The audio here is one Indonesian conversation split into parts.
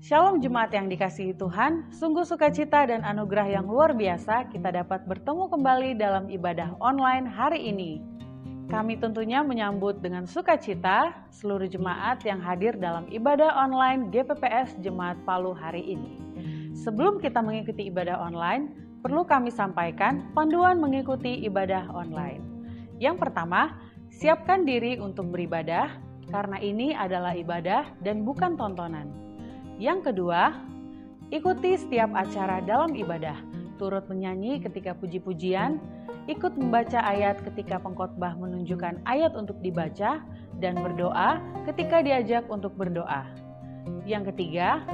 Shalom jemaat yang dikasihi Tuhan, sungguh sukacita dan anugerah yang luar biasa kita dapat bertemu kembali dalam ibadah online hari ini. Kami tentunya menyambut dengan sukacita seluruh jemaat yang hadir dalam ibadah online GPPS Jemaat Palu hari ini. Sebelum kita mengikuti ibadah online, perlu kami sampaikan panduan mengikuti ibadah online. Yang pertama, siapkan diri untuk beribadah, karena ini adalah ibadah dan bukan tontonan. Yang kedua, ikuti setiap acara dalam ibadah, turut menyanyi ketika puji-pujian, ikut membaca ayat ketika pengkhotbah menunjukkan ayat untuk dibaca, dan berdoa ketika diajak untuk berdoa. Yang ketiga,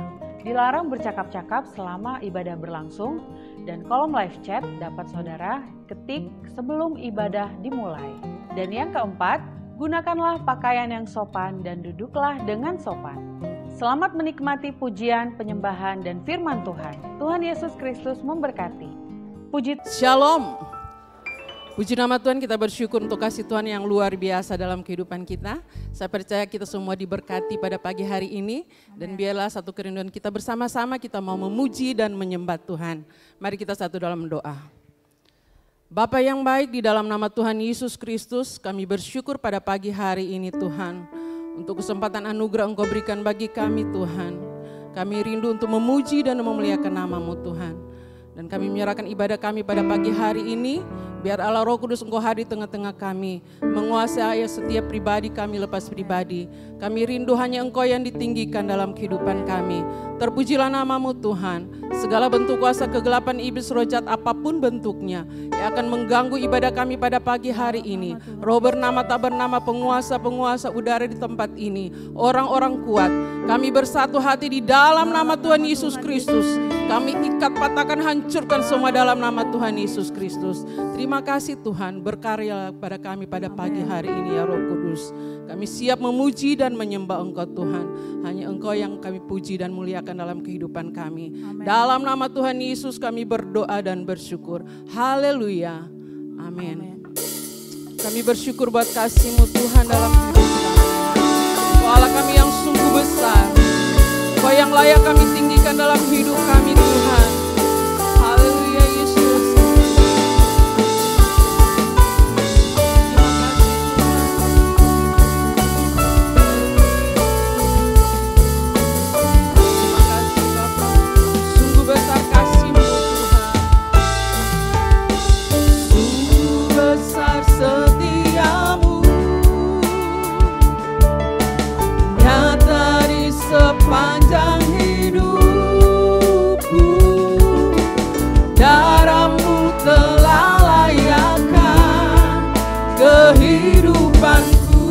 dilarang bercakap-cakap selama ibadah berlangsung, dan kolom live chat dapat saudara ketik sebelum ibadah dimulai. Dan yang keempat, gunakanlah pakaian yang sopan dan duduklah dengan sopan. Selamat menikmati pujian, penyembahan, dan firman Tuhan. Tuhan Yesus Kristus memberkati. Puji Shalom. Puji nama Tuhan, kita bersyukur untuk kasih Tuhan yang luar biasa dalam kehidupan kita. Saya percaya kita semua diberkati pada pagi hari ini. Dan biarlah satu kerinduan kita bersama-sama kita mau memuji dan menyembah Tuhan. Mari kita satu dalam doa. Bapa yang baik, di dalam nama Tuhan Yesus Kristus, kami bersyukur pada pagi hari ini Tuhan. Untuk kesempatan anugerah Engkau berikan bagi kami Tuhan. Kami rindu untuk memuji dan memuliakan nama-Mu Tuhan. Dan kami menyerahkan ibadah kami pada pagi hari ini. Biar Allah Roh Kudus Engkau hadir di tengah-tengah kami. Menguasai setiap pribadi kami lepas pribadi. Kami rindu hanya Engkau yang ditinggikan dalam kehidupan kami. Terpujilah nama-Mu Tuhan. Segala bentuk kuasa kegelapan iblis roh jahat apapun bentuknya yang akan mengganggu ibadah kami pada pagi hari ini. Roh bernama tak bernama, penguasa-penguasa udara di tempat ini. Orang-orang kuat. Kami bersatu hati di dalam nama Tuhan Yesus Kristus. Kami ikat, patahkan, hancurkan semua dalam nama Tuhan Yesus Kristus. Terima kasih Tuhan, berkarya pada kami pada pagi hari ini ya Roh Kudus. Kami siap memuji dan menyembah Engkau Tuhan. Hanya Engkau yang kami puji dan muliakan dalam kehidupan kami. Amen. Dalam nama Tuhan Yesus kami berdoa dan bersyukur. Haleluya. Amin. Kami bersyukur buat kasih-Mu Tuhan dalam hidup kami. Engkau Allah kami yang sungguh besar. Engkau yang layak kami tinggikan dalam hidup kami Tuhan. Haleluya Yesus. Terima kasih Bapa. Sungguh besar kasih-Mu Tuhan. Sungguh besar setiamu. Nyata di sepanjang hidupku, darah-Mu telah layakkan kehidupanku.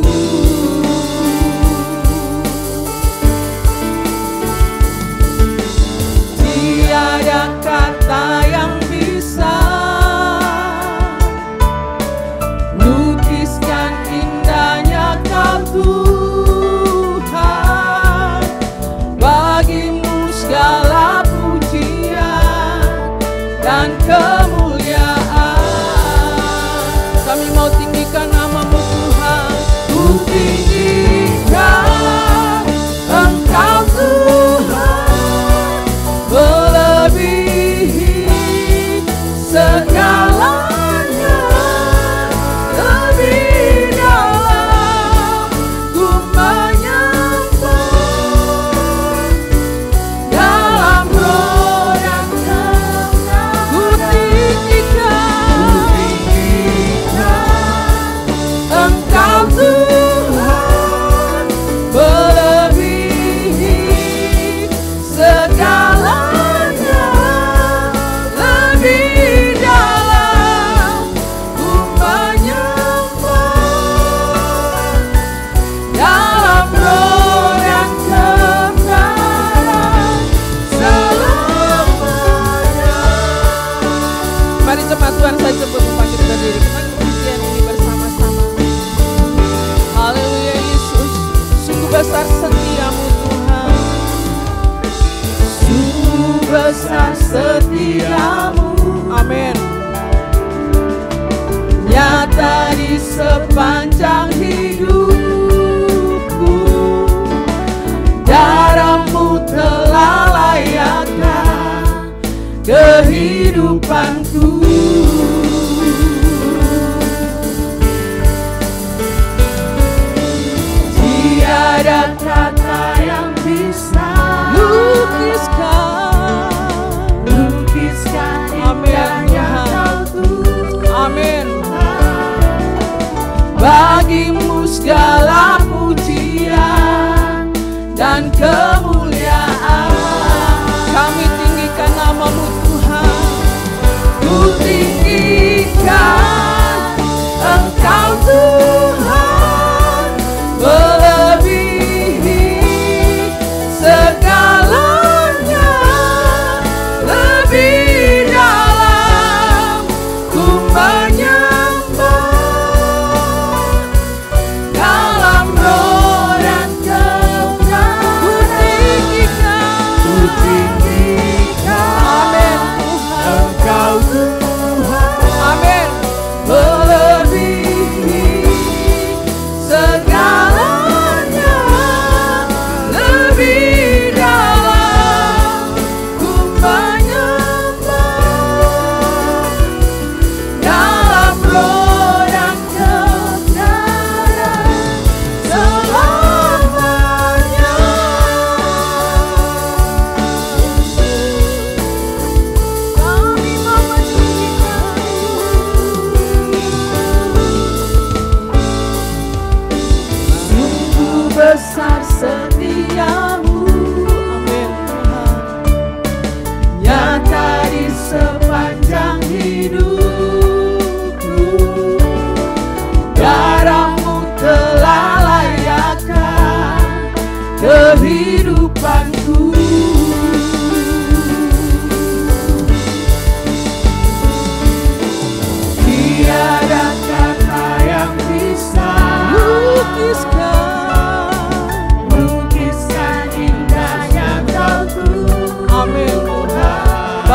Tiada kata yang bisa lukiskan indahnya Kau Tuhan. Bagimu segala pujian dan kemuliaan. Kami mau tinggikan nama-Mu Tuhan. Ku tinggikan Engkau Tuhan, melebihi segalanya. Lebih dalam ku menyembah, dalam roh dan kebenaran. Ku tinggikan Engkau Tuhan, melebihi segalanya. Lebih dalam ku menyembah, dalam roh dan kebenaran selamanya. Mari jemaat Tuhan, saya cepat membangkit berdiri. Kita pujian ini bersama-sama. Haleluya Yesus. Sungguh besar setiamu Tuhan. Sungguh besar setiamu. Amin. Nyata di sepanjang hidupku, darah-Mu telah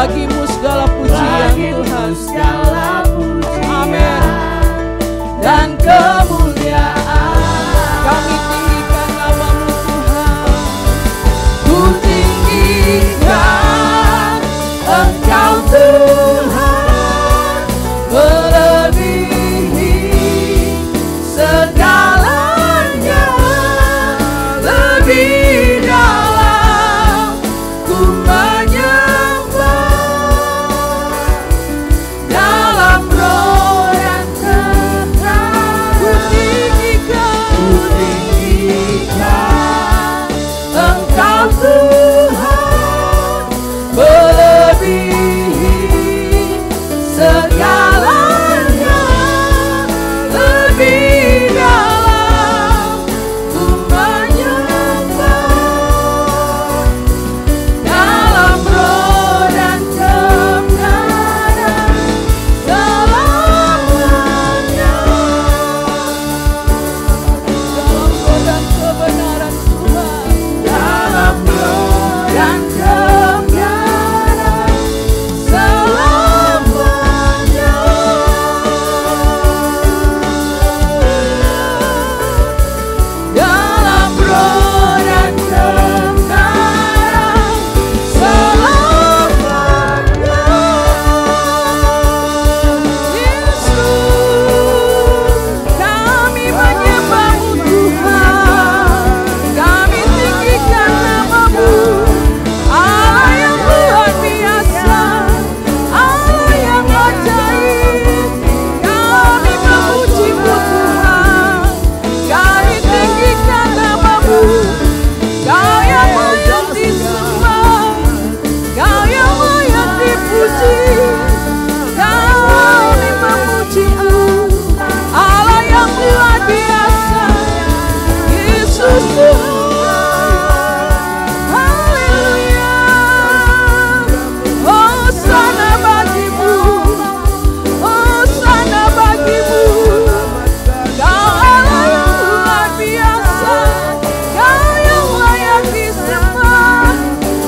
Bagimu segala pujian Tuhan. Amin. Dan kemuliaan kami tinggikan nama-Mu Tuhan. Ku tinggikan Engkau Tuhan, melebihi segalanya, lebih dalam ku menyembah dalam roh dan kebenaran. Ku tinggikan Engkau Tuhan, melebihi segalanya, lebih dalam ku menyembah dalam roh dan kebenaran selamanya. Dalam roh dan kebenaran Tuhan, dalam roh dan kebenaran selamanya. Dalam roh dan kebenaran selamanya. Yesus, kami menyembah-Mu Tuhan, kami tinggikan nama-Mu, Allah yang luar biasa, Allah yang ajaib. Kami memuji-Mu Tuhan, kami tinggikan nama-Mu. Kau yang layak disembah, Kau yang layak dipuji. Kami memuji-Mu, Allah yang luar biasa, Yesus Tuhan. Haleluya. Hosana bagi-Mu, Hosana bagi-Mu. Kau Allah yang luar biasa, Kau yang layak disembah,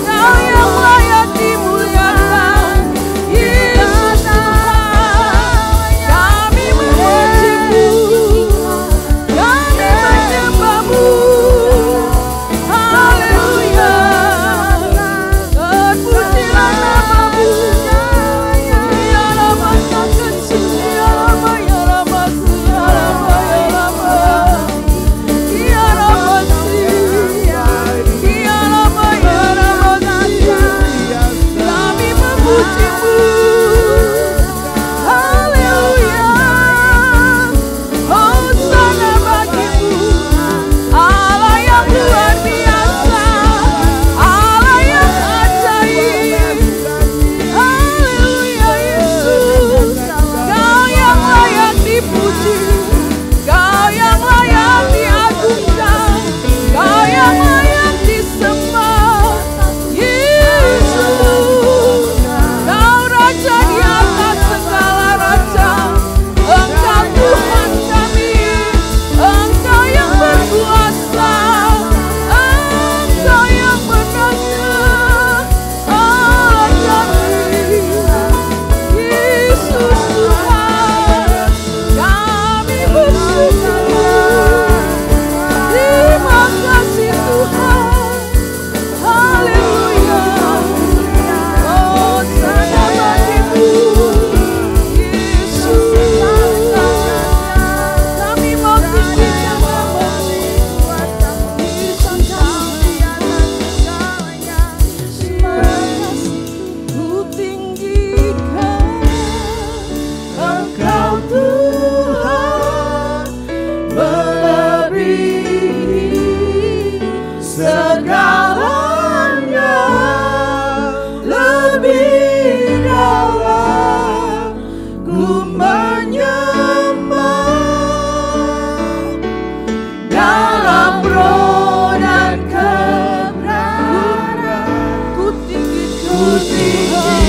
Kau yang layak dimuliakan, Yesus Tuhan. Kami memuji-Mu, kami menyembah-Mu. Haleluya. Terpujilah nama-Mu. Ya Rama tak kecil, ya Rama, ya Rama, ya Rama, ya Rama. Ya Rama si, ya Rama, ya Rama si. Kami memuji-Mu. Haleluya. Hosana bagi-Mu, Allah yang luar biasa, Allah yang ajaib. Haleluya Yesus, Kau yang layak dipuji, Kau yang layak diagungkan, Kau yang layak disembah. Yesus, Kau Raja di atas segala raja, Engkau Tuhan kami, Engkau yang berkuasa, Engkau yang menangnya, Allah kami. Yesus Tuhan, kami bersyukur. Terima kasih Tuhan. Haleluya. Hosana bagi-Mu, Yesus. Kami mau tinggikan nama-Mu. Ku tinggikan Engkau Tuhan, melebihi segalanya, lebih dalam ku menyembah dalam roh dan kebenaran. Ku tinggikan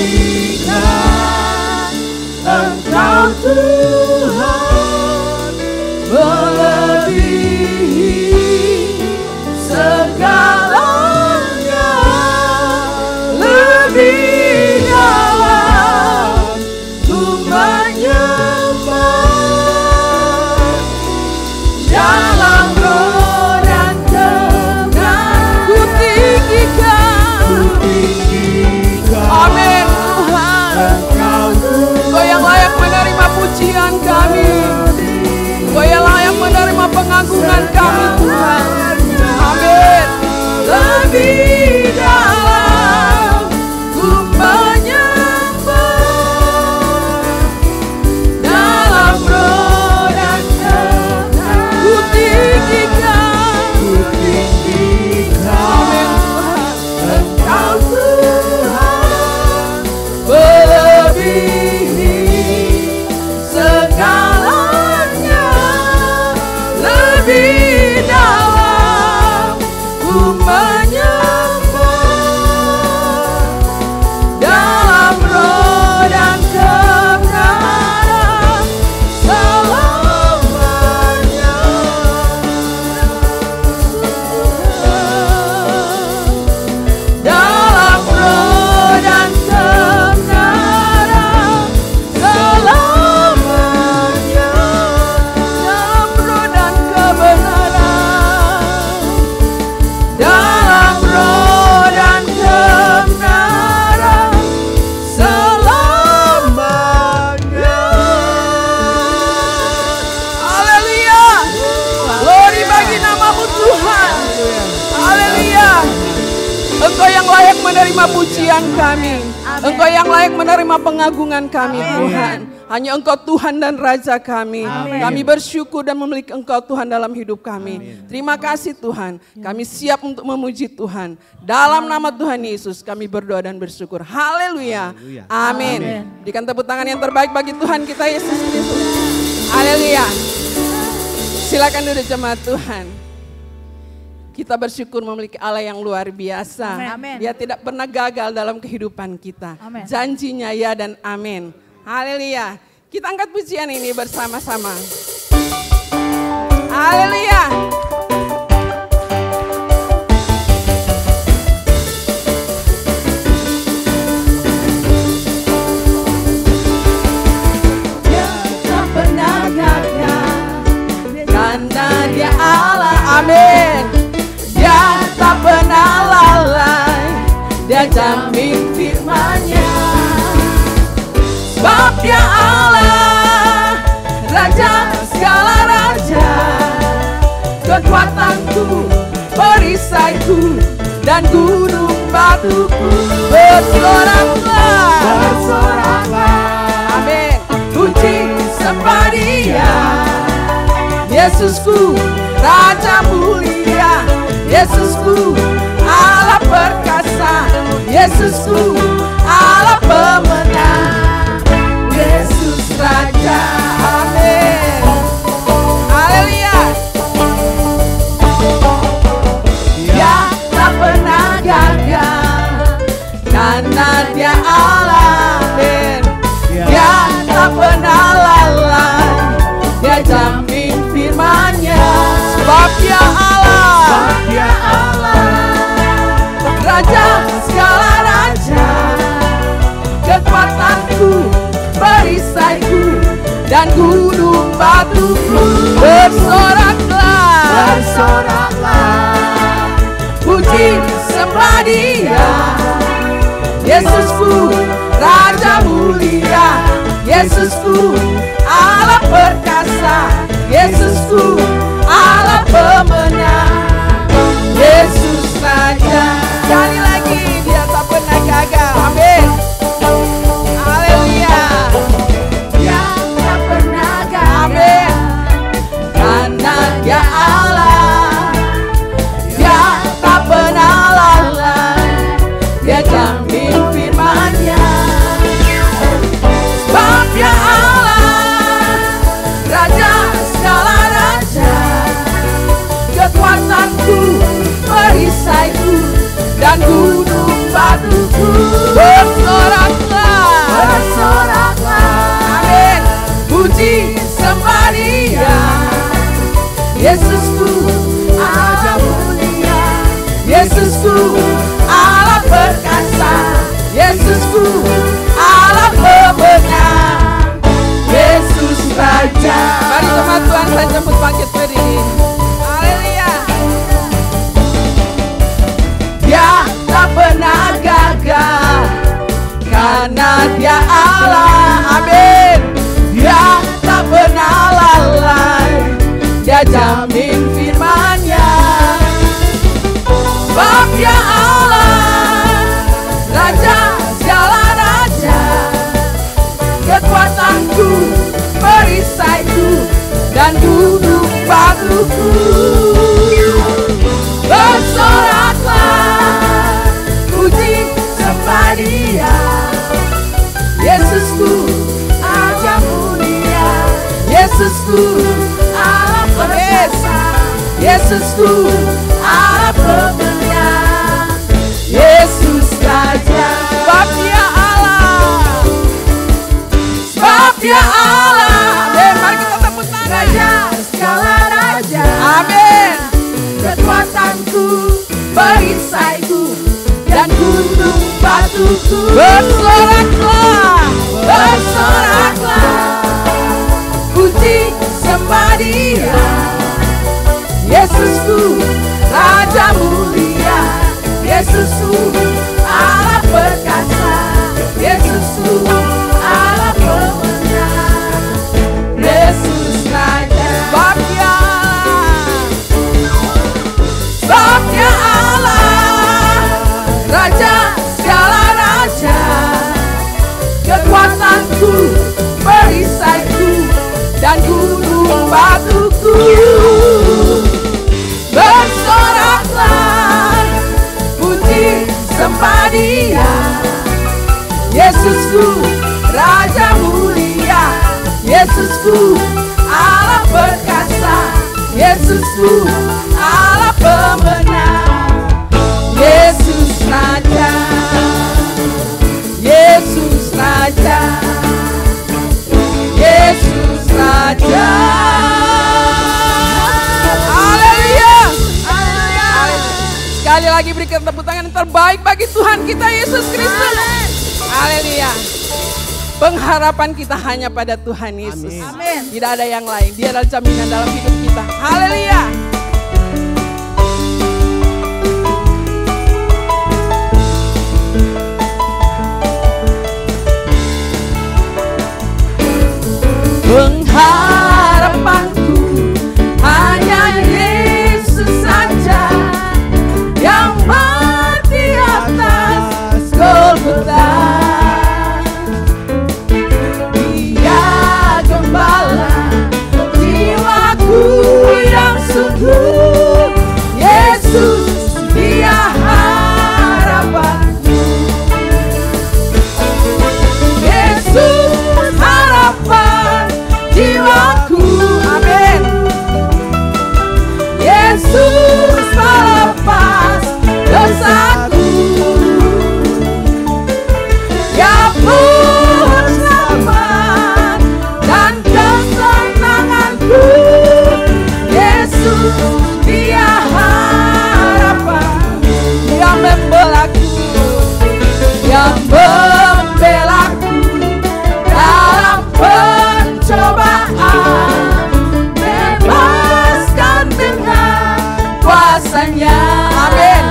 Engkau Tuhan, melebihi segalanya, lebih dalam menerima pujian kami. Engkau yang layak menerima pengagungan kami, Tuhan. Hanya Engkau Tuhan dan Raja kami. Kami bersyukur dan memiliki Engkau Tuhan dalam hidup kami. Terima kasih Tuhan. Kami siap untuk memuji Tuhan. Dalam nama Tuhan Yesus kami berdoa dan bersyukur. Haleluya. Amin. Berikan tepuk tangan yang terbaik bagi Tuhan kita Yesus Kristus. Haleluya. Silakan duduk jemaat Tuhan. Kita bersyukur memiliki Allah yang luar biasa. Dia tidak pernah gagal dalam kehidupan kita. Janjinya ya dan amin. Haleluya. Kita angkat pujian ini bersama-sama. Haleluya. Dia tak pernah gagal karena Dia Allah. Amin. Dia tak pernah lalai. Dia jamin firman-Nya. Sebab Dia Allah, Raja segala raja, kekuatanku, perisaiku, dan gunung batuku. Bersoraklah, bersoraklah, amin. Puji sembah Dia, Yesusku, Raja mulia, Yesusku, Allah perkasa, Yesusku, Allah pemenang. Yesus Raja, amin. Haleluya. Dia tak pernah gagal karena Dia Allah, amin. Dia tak pernah lalai. Dia jamin firman-Nya. Sebab Dia Allah, Dia Allah, Raja segala raja, kekuatanku, perisaiku, dan gunung batuku. Bersoraklah, bersoraklah, puji sembah Dia, Yesusku, Raja mulia, Yesusku, Allah perkasa, Yesusku, Allah pemenang. Yesus Raja. Sekali lagi, Dia tak pernah gagal. Amin. Haleluya. Dia tak pernah gagal. Karena Dia Allah. Dia tak pernah lalai. Dia jamin firman-Nya. Sebab Dia Allah, Raja segala raja, kekuatanku, perisaiku, dan gunung batuku. Bersoraklah, bersoraklah, amin. Puji sembah Dia, Yesusku, Allah mulia, Yesusku, Allah perkasa, Yesusku, Allah pemenang. Yesus Raja. Mari jemaat Tuhan, saya jemput bangkit berdiri. Haleluya. Dia tak pernah gagal karena Dia Allah, amin. Dia tak pernah lalai. Dia jamin firman-Nya. Sebab Dia Allah, Raja segala raja, kekuatanku, perisaiku, dan gunung batuku. Bersoraklah, puji sembah Dia, Yesusku, Raja mulia, Yesusku, Allah perkasa, Yesusku, Allah pemenang. Yesus Raja. Sebab Dia Allah, sebab Dia Allah. Amin. Mari kita tepuk tangan. Raja segala raja, amin. Kekuatanku, perisaiku, dan gunung batuku. Bersoraklah, bersoraklah, puji sembah Dia, Yesusku, Raja mulia, Yesusku, Allah perkasa, Yesusku, Allah pemenang. Yesus Raja. Sebab Dia Allah, sebab Dia Allah, Raja sepatuku. Bersoraklah, puji sembah Dia. Yesusku, Raja mulia. Yesusku, Allah perkasa. Yesusku, Allah pemenang. Yesus Raja, Yesus Raja, Yesus Raja. Haleluya. Sekali lagi berikan tepuk tangan yang terbaik bagi Tuhan kita Yesus Kristus. Haleluya. Pengharapan kita hanya pada Tuhan Yesus. Amin. Tidak ada yang lain. Dia adalah jaminan dalam hidup kita. Haleluya. Pengharapanku hanya Yesus saja, yang mati atas Golgota. Dia gembala jiwaku yang sungguh. Yesus, Dia harapanku. Yesus harapan jiwaku, amin. Yesus melepas dosaku. Ya pun selamat dan kesenanganku. Yesus, Dia harapan. Dia membelaku, Dia membelaku dalam pencobaan, bebaskan dengan kuasanya. Amin.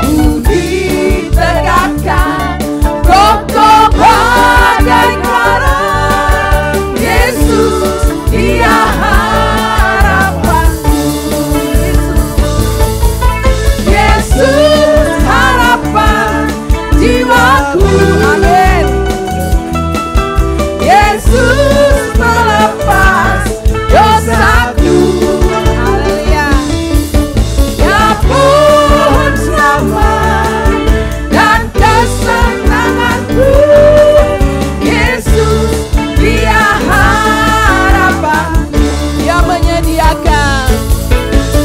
Ku ditegakkan kokoh bagai karang. Yesus, Dia harapanku. Yesus harapan jiwaku. Amin. Yesus melepas dosaku. Haleluya. Ya pun selamat dan kesenanganku. Yesus, Dia harapanku. Dia menyediakan,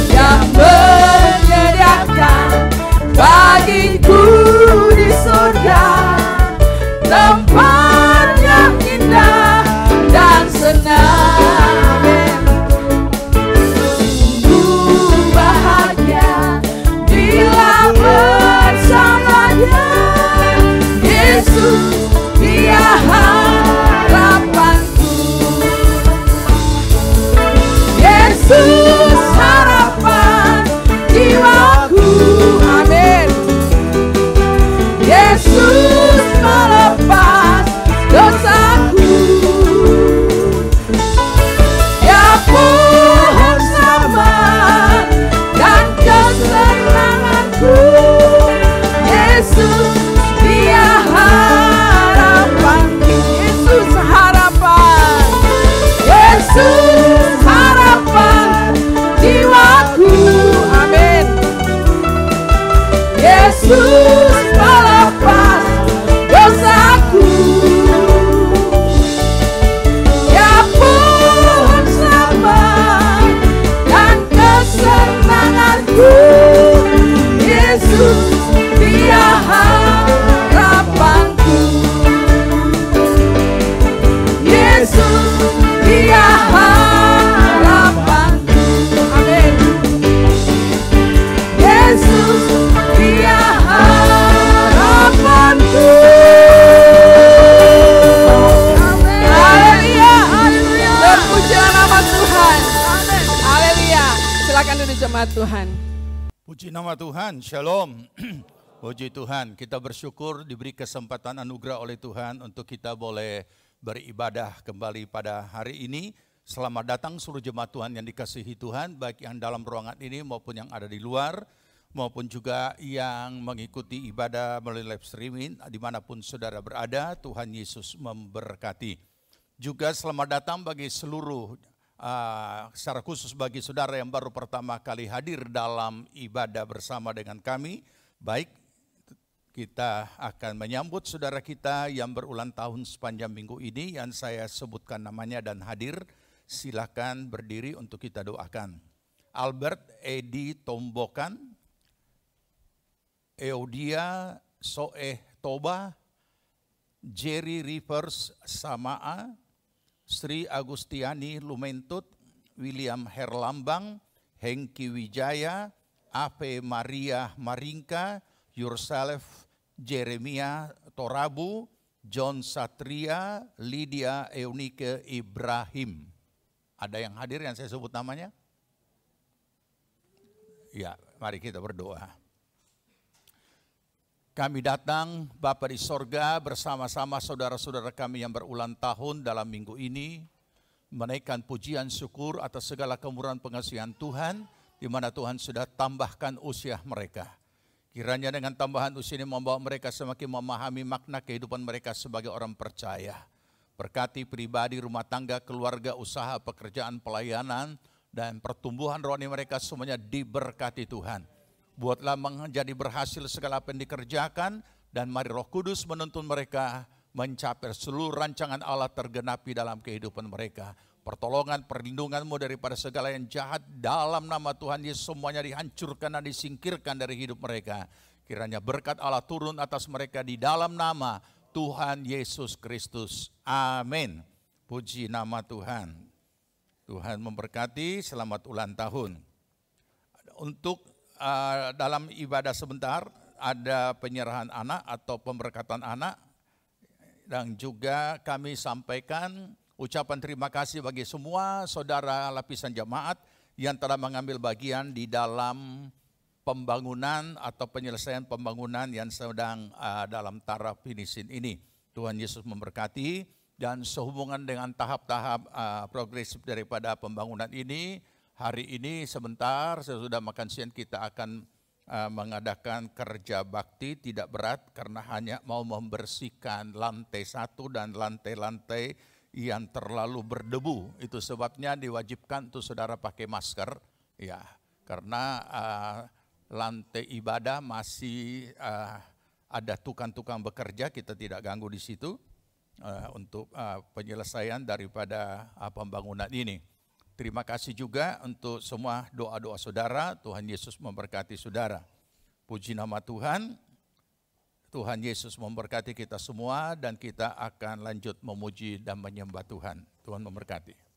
Dia menyediakan bagiku di surga tempat yang indah dan senang. Ku bahagia bila bersamanya. Yesus, Dia harapanku. Yesus harapan jiwaku. Amin. Yesus melepas dosaku. Ya pun selamat dan kesenanganku. Yesus, Dia harapanku. Yesus harapan. Yesus harapan jiwaku. Amin. Yesus melepas dosaku. Ya pun selamat dan kesenanganku. Yesus, Dia harapanku. Yesus, Dia harapanku. Amin. Yesus, Dia harapanku. Haleluya. Terpujilah nama Tuhan. Haleluya. Silakan duduk jemaat Tuhan. Puji nama Tuhan, shalom. Puji Tuhan, kita bersyukur diberi kesempatan anugerah oleh Tuhan untuk kita boleh beribadah kembali pada hari ini. Selamat datang seluruh jemaat Tuhan yang dikasihi Tuhan, baik yang dalam ruangan ini maupun yang ada di luar, maupun juga yang mengikuti ibadah melalui live streaming, dimanapun saudara berada. Tuhan Yesus memberkati. Juga selamat datang bagi seluruh, secara khusus bagi saudara yang baru pertama kali hadir dalam ibadah bersama dengan kami. Baik, kita akan menyambut saudara kita yang berulang tahun sepanjang minggu ini yang saya sebutkan namanya dan hadir. Silakan berdiri untuk kita doakan. Albert Edi Tombokan, Eudia Soeh Toba, Jerry Rivers Samaa, Sri Agustiani Lumentut, William Herlambang, Hengki Wijaya, Ave Maria Maringka, Yourself Jeremia Torabu, John Satria, Lydia Eunike Ibrahim. Ada yang hadir yang saya sebut namanya? Ya, mari kita berdoa. Kami datang Bapa di sorga bersama-sama saudara-saudara kami yang berulang tahun dalam minggu ini, menaikkan pujian syukur atas segala kemurahan pengasihan Tuhan, di mana Tuhan sudah tambahkan usia mereka. Kiranya dengan tambahan usia ini membawa mereka semakin memahami makna kehidupan mereka sebagai orang percaya. Berkati pribadi, rumah tangga, keluarga, usaha, pekerjaan, pelayanan, dan pertumbuhan rohani mereka semuanya diberkati Tuhan. Buatlah menjadi berhasil segala apa yang dikerjakan, dan mari Roh Kudus menuntun mereka mencapai seluruh rancangan Allah tergenapi dalam kehidupan mereka. Pertolongan, perlindungan-Mu daripada segala yang jahat dalam nama Tuhan Yesus semuanya dihancurkan dan disingkirkan dari hidup mereka. Kiranya berkat Allah turun atas mereka di dalam nama Tuhan Yesus Kristus. Amin. Puji nama Tuhan. Tuhan memberkati, selamat ulang tahun. Untuk dalam ibadah sebentar ada penyerahan anak atau pemberkatan anak, dan juga kami sampaikan ucapan terima kasih bagi semua saudara lapisan jemaat yang telah mengambil bagian di dalam pembangunan atau penyelesaian pembangunan yang sedang dalam taraf finishing ini. Tuhan Yesus memberkati, dan sehubungan dengan tahap-tahap progresif daripada pembangunan ini, hari ini sebentar sesudah makan siang kita akan mengadakan kerja bakti tidak berat karena hanya mau membersihkan lantai 1 dan lantai-lantai yang terlalu berdebu. Itu sebabnya diwajibkan untuk saudara pakai masker, ya, karena lantai ibadah masih ada tukang-tukang bekerja, kita tidak ganggu di situ untuk penyelesaian daripada pembangunan ini. Terima kasih juga untuk semua doa-doa saudara. Tuhan Yesus memberkati saudara. Puji nama Tuhan. Tuhan Yesus memberkati kita semua dan kita akan lanjut memuji dan menyembah Tuhan. Tuhan memberkati.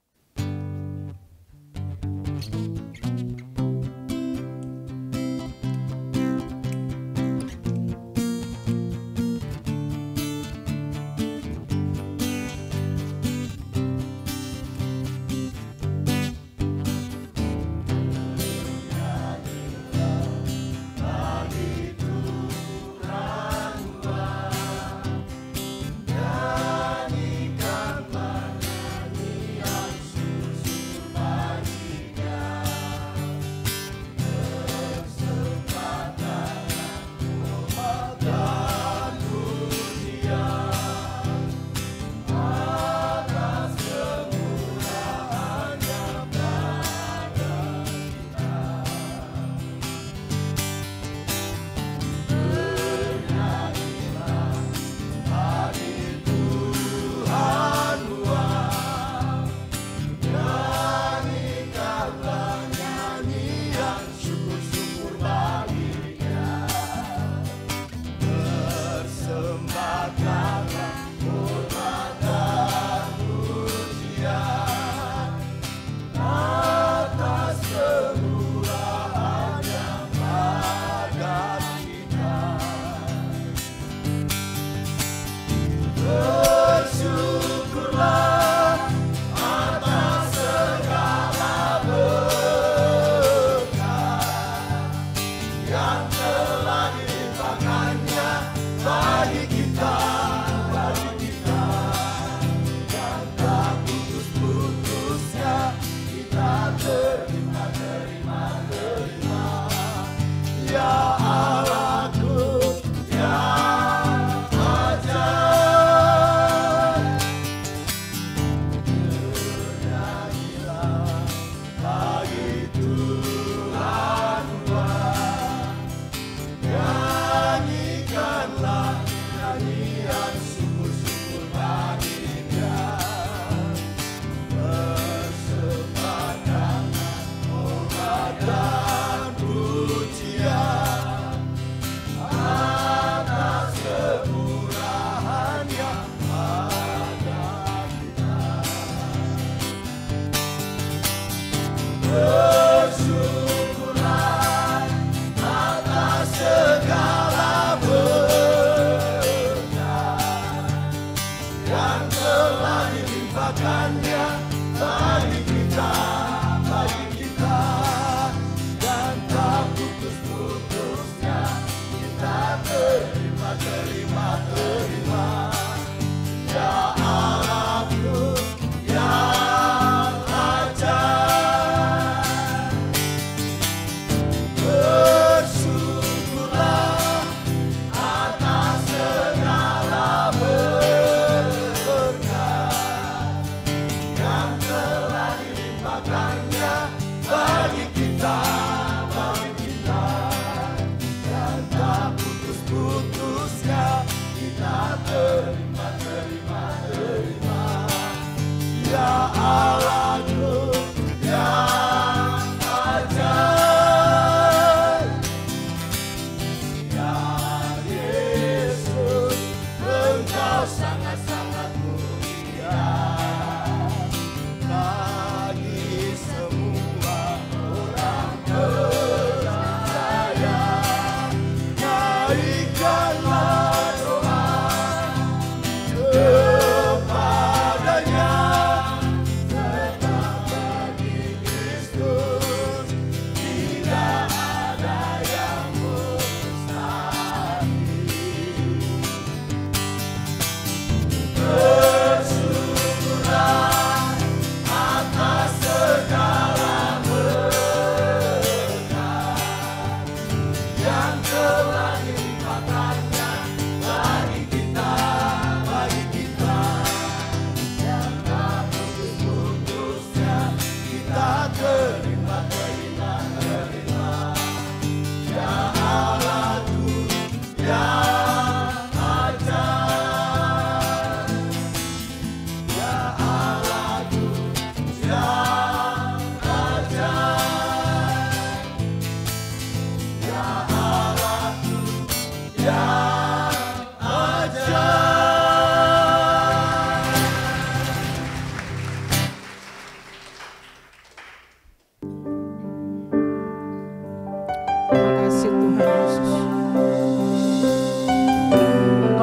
Nyanyikan nyanyian syukur baginya.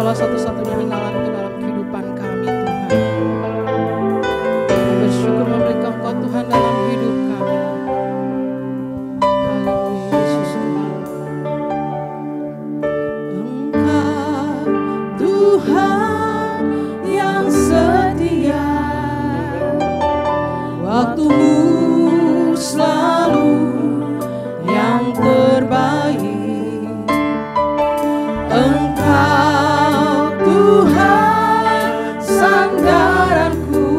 Satu-satunya andalan ke dalam kehidupan kami, Tuhan. Kami bersyukur memberi Engkau, Tuhan, dalam hidup kami. Haleluya, Yesus Tuhan. Engkau Tuhan yang setia, waktumu selalu yang terbaik. Engkau Tuhan sandaranku,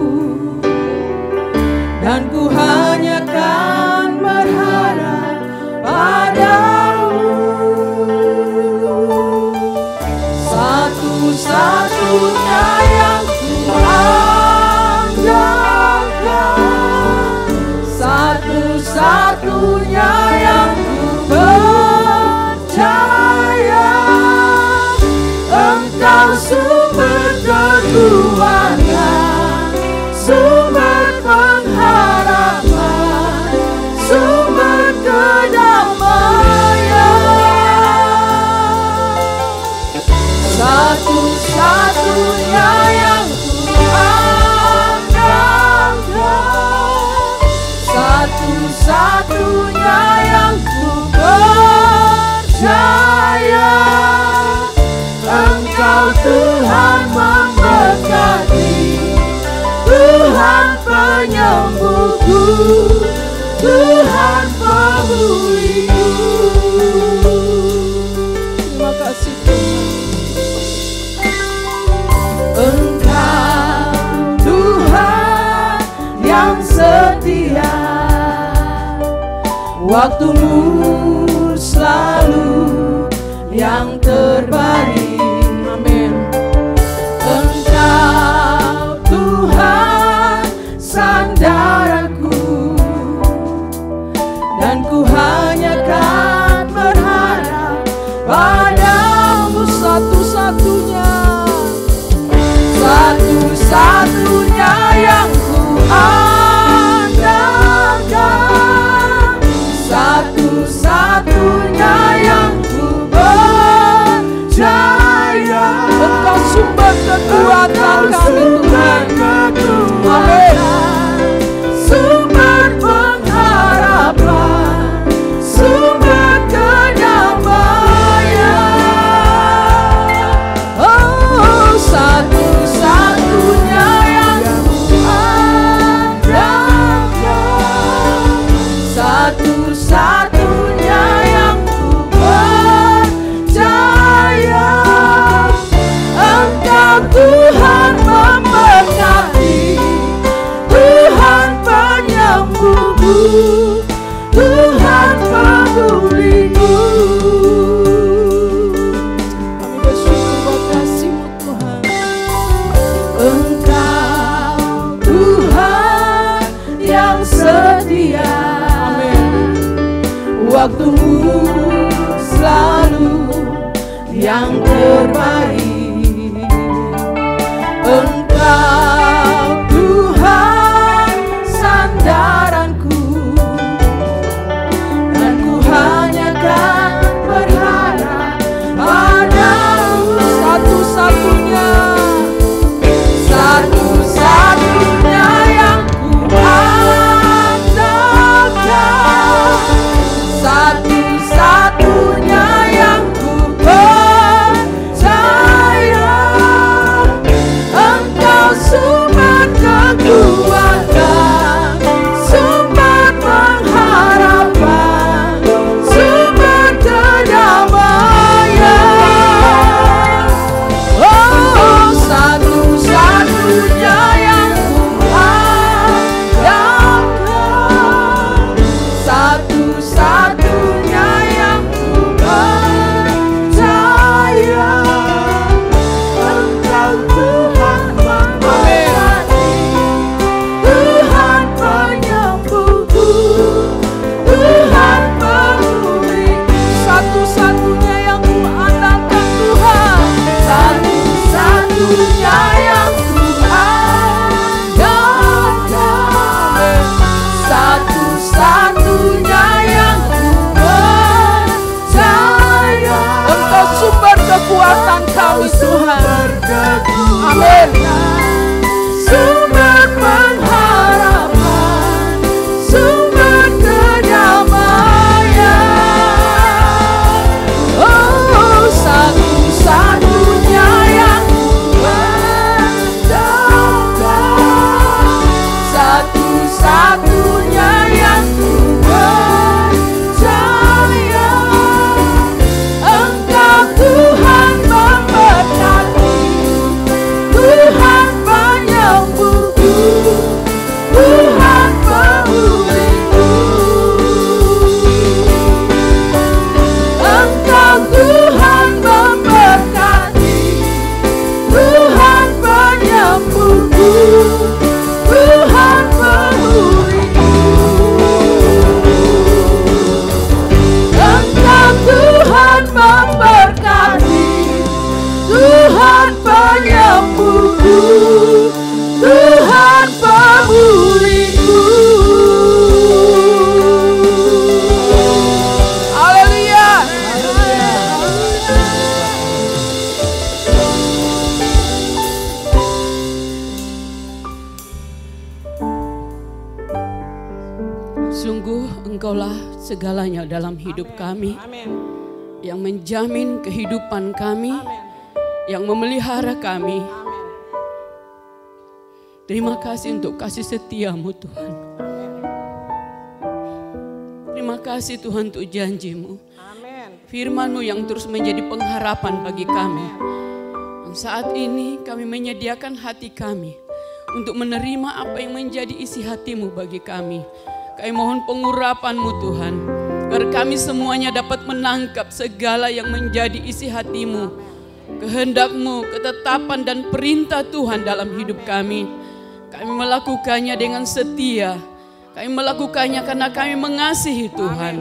dan ku hanya kan berharap padamu. Satu-satunya yang ku andalkan, satu-satunya yang ku percaya. Engkau sumber kekuatan, sumber pengharapan, sumber kedamaian. Satu-satunya yang ku andalkan, satu-satunya yang ku percaya. Engkau Tuhan memberkati, Tuhan penyembuhku, Tuhan pemulihanku. Terima kasih Tuhan. Engkau Tuhan yang setia, waktumu selalu yang terbaik. Amin. Engkau Tuhan sandaranku, dan ku hanya kan berharap padamu. Satu-satunya, satu-satunya yang ku andalkan, satu-satunya yang ku percaya. Engkau sumber kekuatan kami, Tuhan. Amin. Sumber pengharapan, sumber kedamaian. Oh, satu-satunya yang ku andalkan, satu-satunya yang ku percaya. Engkau Tuhan memberkati, Tuhan penyembuhku, Tuhan pemulihanku. Kami bersyukur buat kasih-Mu, Tuhan. Engkau Tuhan yang setia, amin. Waktumu selalu yang terbaik. Engkau Tuhan sandaranku, dan ku hanya kan berharap padamu. kekuatan kami Tuhan. Amin. Sumber pengharapan, sumber kedamaian. Oh, satu-satunya yang berdoa, satu-satunya yang percaya. Engkau Tuhan memberkati, Tuhan penyembuhku, Tuhan pemulihku. Engkau Tuhan memberkati, Tuhan penyembuhku, Tuhan pemulihku. Engkau Tuhan memberkati, Tuhan penyembuhku, Tuhan pemulihku. Haleluya. Sungguh Engkaulah segalanya dalam hidup kami, yang menjamin kehidupan kami, yang memelihara kami. Terima kasih untuk kasih setiamu Tuhan. Terima kasih Tuhan untuk janjimu. Firman-Mu yang terus menjadi pengharapan bagi kami. Saat ini kami menyediakan hati kami untuk menerima apa yang menjadi isi hati-Mu bagi kami. Kami mohon pengurapan-Mu Tuhan, agar kami semuanya dapat menangkap segala yang menjadi isi hati-Mu, kehendak-Mu, ketetapan dan perintah Tuhan dalam hidup kami. Kami melakukannya dengan setia. Kami melakukannya karena kami mengasihi Tuhan.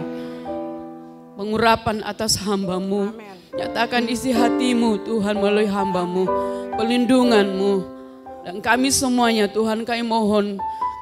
Pengurapan atas hamba-Mu. Nyatakan isi hati-Mu Tuhan melalui hamba-Mu. Pelindungan-Mu. Dan kami semuanya Tuhan kami mohon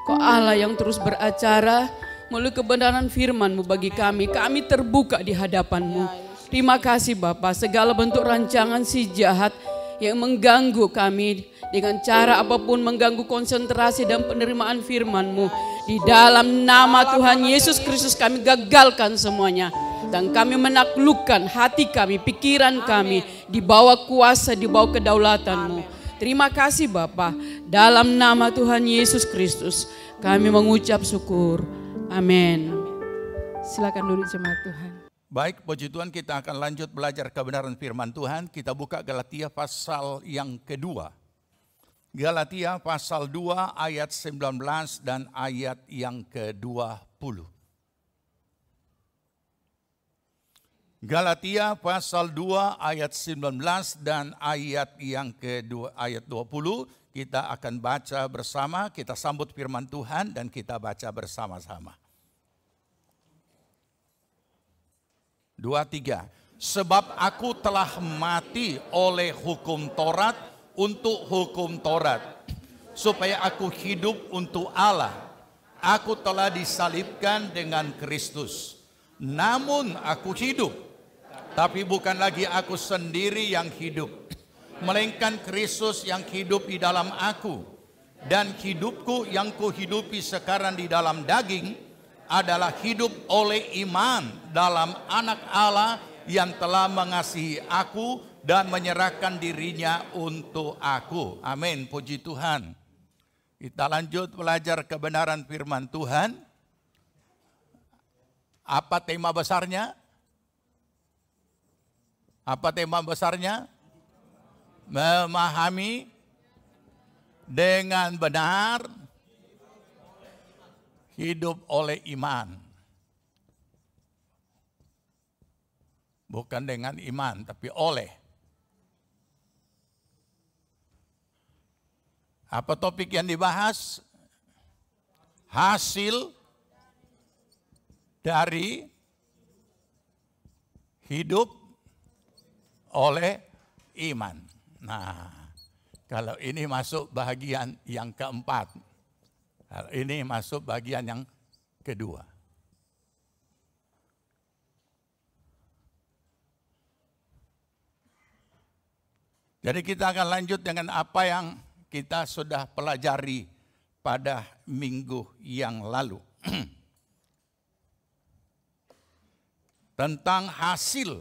Kau Allah yang terus beracara melalui kebenaran firman-Mu bagi kami. Kami terbuka di hadapan-Mu. Terima kasih Bapa, segala bentuk rancangan si jahat yang mengganggu kami dengan cara apapun, mengganggu konsentrasi dan penerimaan firman-Mu. Di dalam nama Tuhan Yesus Kristus kami gagalkan semuanya. Dan kami menaklukkan hati kami, pikiran kami di bawah kuasa, di bawah kedaulatan-Mu. Terima kasih Bapa, dalam nama Tuhan Yesus Kristus kami mengucap syukur. Amin. Silakan duduk jemaat Tuhan. Baik, puji Tuhan, kita akan lanjut belajar kebenaran firman Tuhan. Kita buka Galatia pasal yang kedua. Galatia pasal 2 ayat 19 dan ayat yang ke-20. Galatia pasal 2 ayat 19 dan ayat yang ke-2 ayat 20. Kita akan baca bersama, kita sambut firman Tuhan dan kita baca bersama-sama. 2, 3. Sebab aku telah mati oleh hukum Taurat untuk hukum Taurat, supaya aku hidup untuk Allah. Aku telah disalibkan dengan Kristus. Namun aku hidup, tapi bukan lagi aku sendiri yang hidup, melainkan Kristus yang hidup di dalam aku. Dan hidupku yang kuhidupi sekarang di dalam daging adalah hidup oleh iman dalam Anak Allah yang telah mengasihi aku dan menyerahkan dirinya untuk aku. Amin, puji Tuhan. Kita lanjut belajar kebenaran firman Tuhan. Apa tema besarnya? Apa tema besarnya? Memahami dengan benar, hidup oleh iman. Bukan dengan iman, tapi oleh. Apa topik yang dibahas? Hasil dari hidup oleh iman. Nah, kalau ini masuk bagian yang keempat. Kalau ini masuk bagian yang kedua. Jadi kita akan lanjut dengan apa yang kita sudah pelajari pada minggu yang lalu. Tentang hasil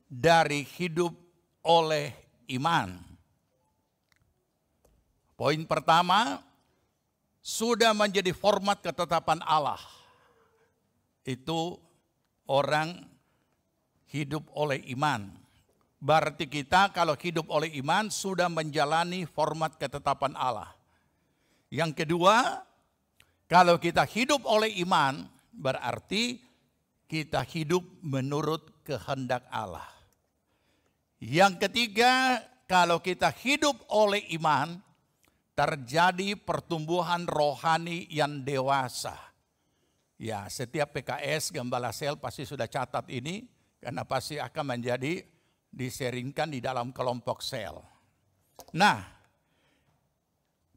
dari hidup oleh iman. Poin pertama, sudah menjadi format ketetapan Allah. Itu orang hidup oleh iman. Berarti kita kalau hidup oleh iman sudah menjalani format ketetapan Allah. Yang kedua, kalau kita hidup oleh iman berarti kita hidup menurut kehendak Allah. Yang ketiga, kalau kita hidup oleh iman terjadi pertumbuhan rohani yang dewasa. Ya, setiap PKS Gembala Sel pasti sudah catat ini karena pasti akan menjadi diseringkan di dalam kelompok sel. Nah,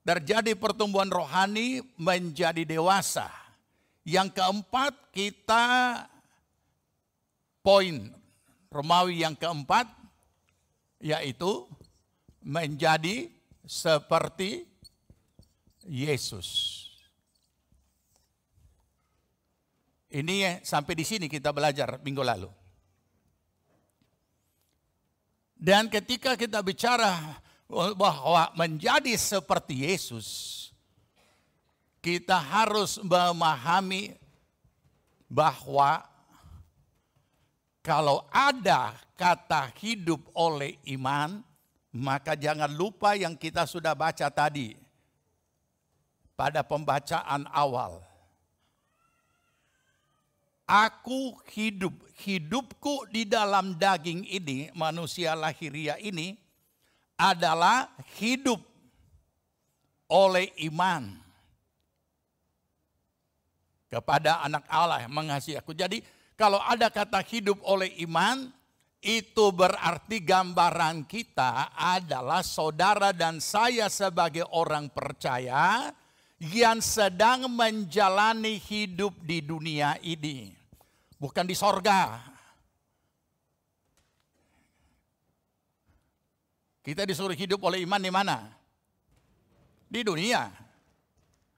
terjadi pertumbuhan rohani menjadi dewasa. Yang keempat, kita poin Romawi yang keempat, yaitu menjadi seperti Yesus. Ini sampai di sini kita belajar minggu lalu. Dan ketika kita bicara bahwa menjadi seperti Yesus, kita harus memahami bahwa kalau ada kata hidup oleh iman, maka jangan lupa yang kita sudah baca tadi pada pembacaan awal. Aku hidup, hidupku di dalam daging ini, manusia lahiriah ini, adalah hidup oleh iman kepada anak Allah yang mengasihi aku. Jadi kalau ada kata hidup oleh iman, itu berarti gambaran kita adalah saudara dan saya sebagai orang percaya yang sedang menjalani hidup di dunia ini. Bukan di sorga. Kita disuruh hidup oleh iman di mana? Di dunia.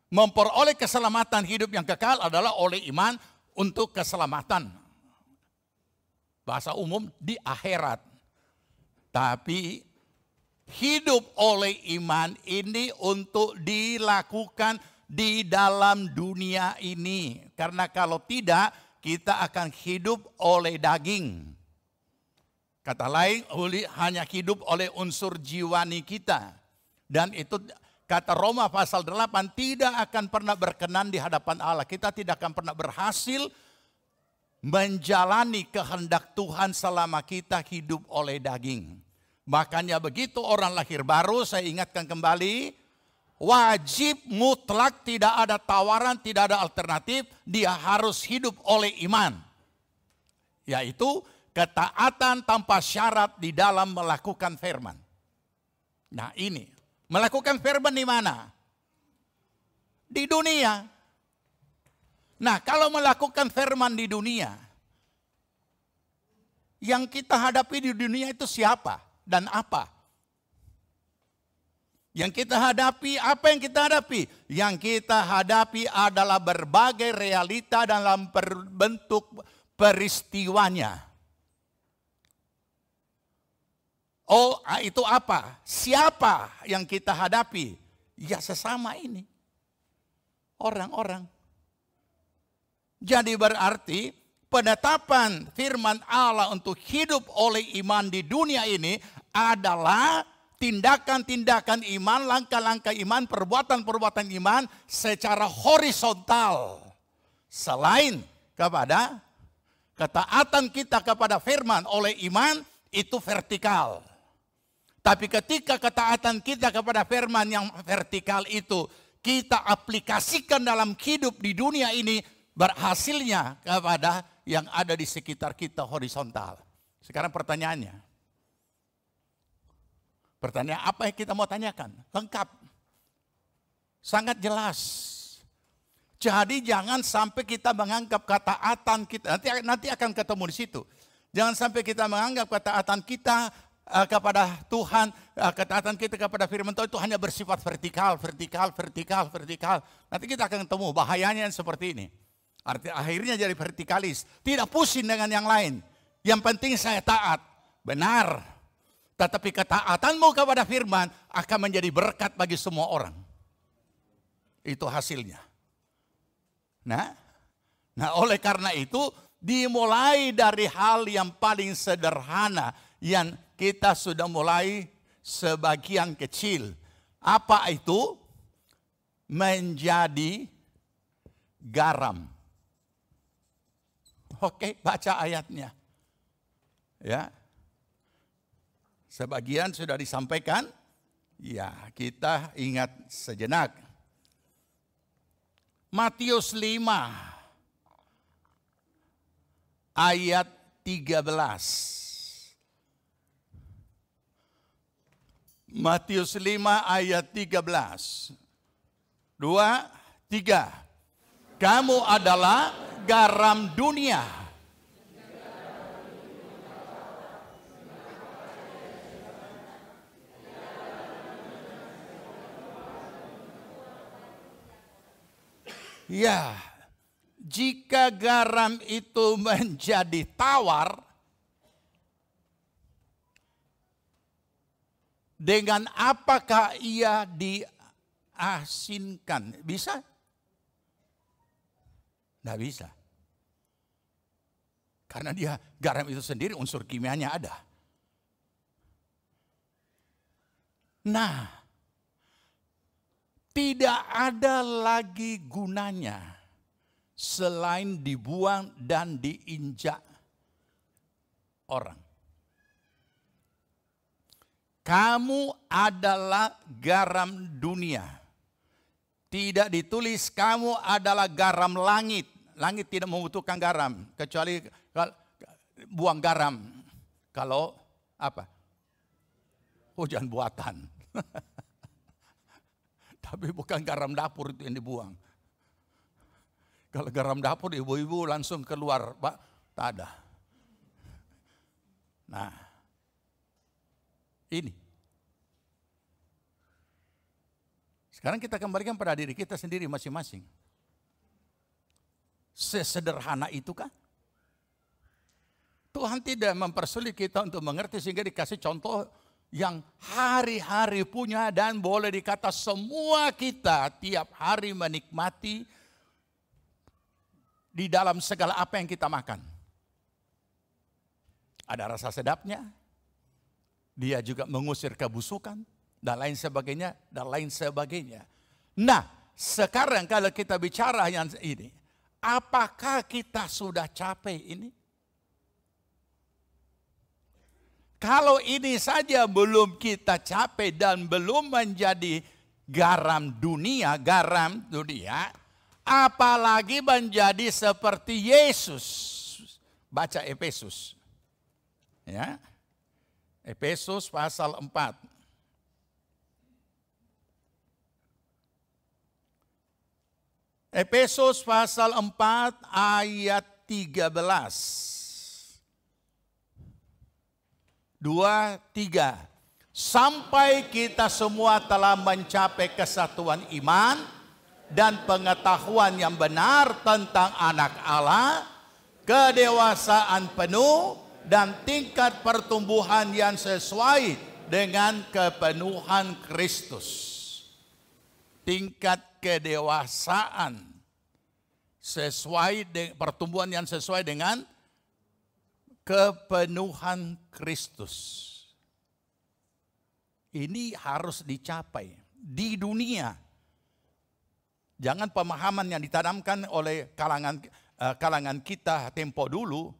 Memperoleh keselamatan hidup yang kekal adalah oleh iman untuk keselamatan. Bahasa umum di akhirat. Tapi hidup oleh iman ini untuk dilakukan di dalam dunia ini. Karena kalau tidak, kita akan hidup oleh daging. Kata lain, hanya hidup oleh unsur jiwani kita. Dan itu kata Roma pasal 8 tidak akan pernah berkenan di hadapan Allah. Kita tidak akan pernah berhasil menjalani kehendak Tuhan selama kita hidup oleh daging. Makanya begitu orang lahir baru, saya ingatkan kembali, wajib mutlak, tidak ada tawaran, tidak ada alternatif, dia harus hidup oleh iman. Yaitu ketaatan tanpa syarat di dalam melakukan firman. Nah ini, melakukan firman di mana? Di dunia. Nah kalau melakukan firman di dunia, yang kita hadapi di dunia itu siapa dan apa? Yang kita hadapi, apa yang kita hadapi? Yang kita hadapi adalah berbagai realita dalam bentuk peristiwanya. Oh, itu apa? Siapa yang kita hadapi? Ya sesama ini. Orang-orang. Jadi berarti penetapan firman Allah untuk hidup oleh iman di dunia ini adalah tindakan-tindakan iman, langkah-langkah iman, perbuatan-perbuatan iman secara horizontal. Selain kepada ketaatan kita kepada firman oleh iman itu vertikal. Tapi ketika ketaatan kita kepada firman yang vertikal itu kita aplikasikan dalam hidup di dunia ini, berhasilnya kepada yang ada di sekitar kita horizontal. Sekarang pertanyaannya. Pertanyaan apa yang kita mau tanyakan? Lengkap. Sangat jelas. Jadi jangan sampai kita menganggap ketaatan kita, nanti akan ketemu di situ. Jangan sampai kita menganggap ketaatan kita kepada Tuhan, ketaatan kita kepada firman Tuhan itu hanya bersifat vertikal. Nanti kita akan ketemu bahayanya yang seperti ini. Akhirnya jadi vertikalis, tidak pusing dengan yang lain. Yang penting saya taat, benar. Tetapi ketaatanmu kepada firman akan menjadi berkat bagi semua orang. Itu hasilnya. Nah, oleh karena itu dimulai dari hal yang paling sederhana yang kita sudah mulai sebagian kecil. Apa itu? Menjadi garam. Oke, baca ayatnya. Ya. Sebagian sudah disampaikan. Ya, kita ingat sejenak. Matius 5 ayat 13. Matius 5 ayat 13. 2, 3. Kamu adalah garam dunia. Ya, jika garam itu menjadi tawar, dengan apakah ia diasinkan? Bisa? Tidak bisa. Karena garam itu sendiri unsur kimianya ada. Nah, tidak ada lagi gunanya selain dibuang dan diinjak orang. Kamu adalah garam dunia. Tidak ditulis kamu adalah garam langit. Langit tidak membutuhkan garam kecuali buang garam. Kalau apa? Hujan buatan. Tapi bukan garam dapur itu yang dibuang. Kalau garam dapur ibu-ibu langsung keluar, Pak, tak ada. Nah, ini. Sekarang kita kembalikan pada diri kita sendiri masing-masing. Sesederhana itu kan? Tuhan tidak mempersulit kita untuk mengerti sehingga dikasih contoh yang hari-hari punya dan boleh dikata semua kita tiap hari menikmati di dalam segala apa yang kita makan. Ada rasa sedapnya, dia juga mengusir kebusukan dan lain sebagainya, dan lain sebagainya. Nah, sekarang kalau kita bicara yang ini, apakah kita sudah capek ini? Kalau ini saja belum kita capai dan belum menjadi garam dunia, apalagi menjadi seperti Yesus. Baca Efesus. Ya. Efesus pasal 4. Efesus pasal 4 ayat 13. 2, 3. Sampai kita semua telah mencapai kesatuan iman dan pengetahuan yang benar tentang anak Allah, kedewasaan penuh dan tingkat pertumbuhan yang sesuai dengan kepenuhan Kristus. Tingkat kedewasaan sesuai dengan pertumbuhan yang sesuai dengan kepenuhan Kristus. Ini harus dicapai di dunia. Jangan pemahaman yang ditanamkan oleh kalangan kita tempo dulu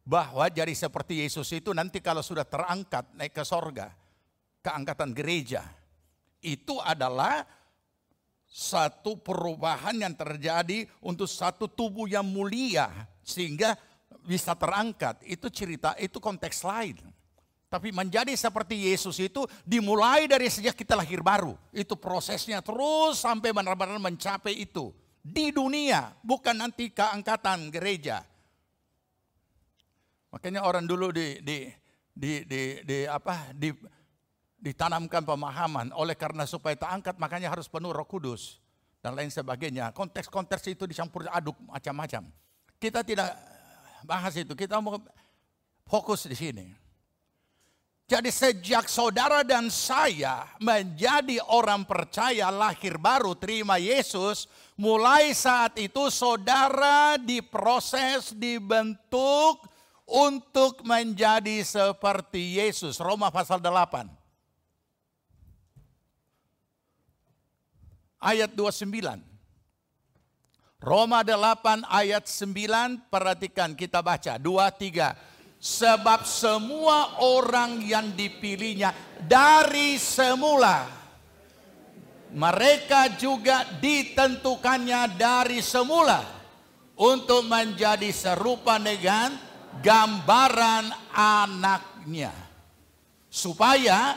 bahwa jadi seperti Yesus itu nanti kalau sudah terangkat naik ke sorga, keangkatan gereja, itu adalah satu perubahan yang terjadi untuk satu tubuh yang mulia sehingga bisa terangkat. Itu cerita, itu konteks lain. Tapi menjadi seperti Yesus itu dimulai dari sejak kita lahir baru. Itu prosesnya terus sampai benar-benar mencapai itu. Di dunia, bukan nanti keangkatan gereja. Makanya orang dulu di ditanamkan pemahaman. Oleh karena supaya terangkat makanya harus penuh Roh Kudus dan lain sebagainya. Konteks-konteks itu dicampur aduk macam-macam. Kita tidak bahas itu, kita mau fokus di sini. Jadi sejak saudara dan saya menjadi orang percaya lahir baru terima Yesus, mulai saat itu saudara diproses, dibentuk untuk menjadi seperti Yesus. Roma pasal 8. Ayat 29. Roma 8 ayat 9, perhatikan kita baca. 2, 3. Sebab semua orang yang dipilihnya dari semula, mereka juga ditentukannya dari semula untuk menjadi serupa dengan gambaran anaknya. Supaya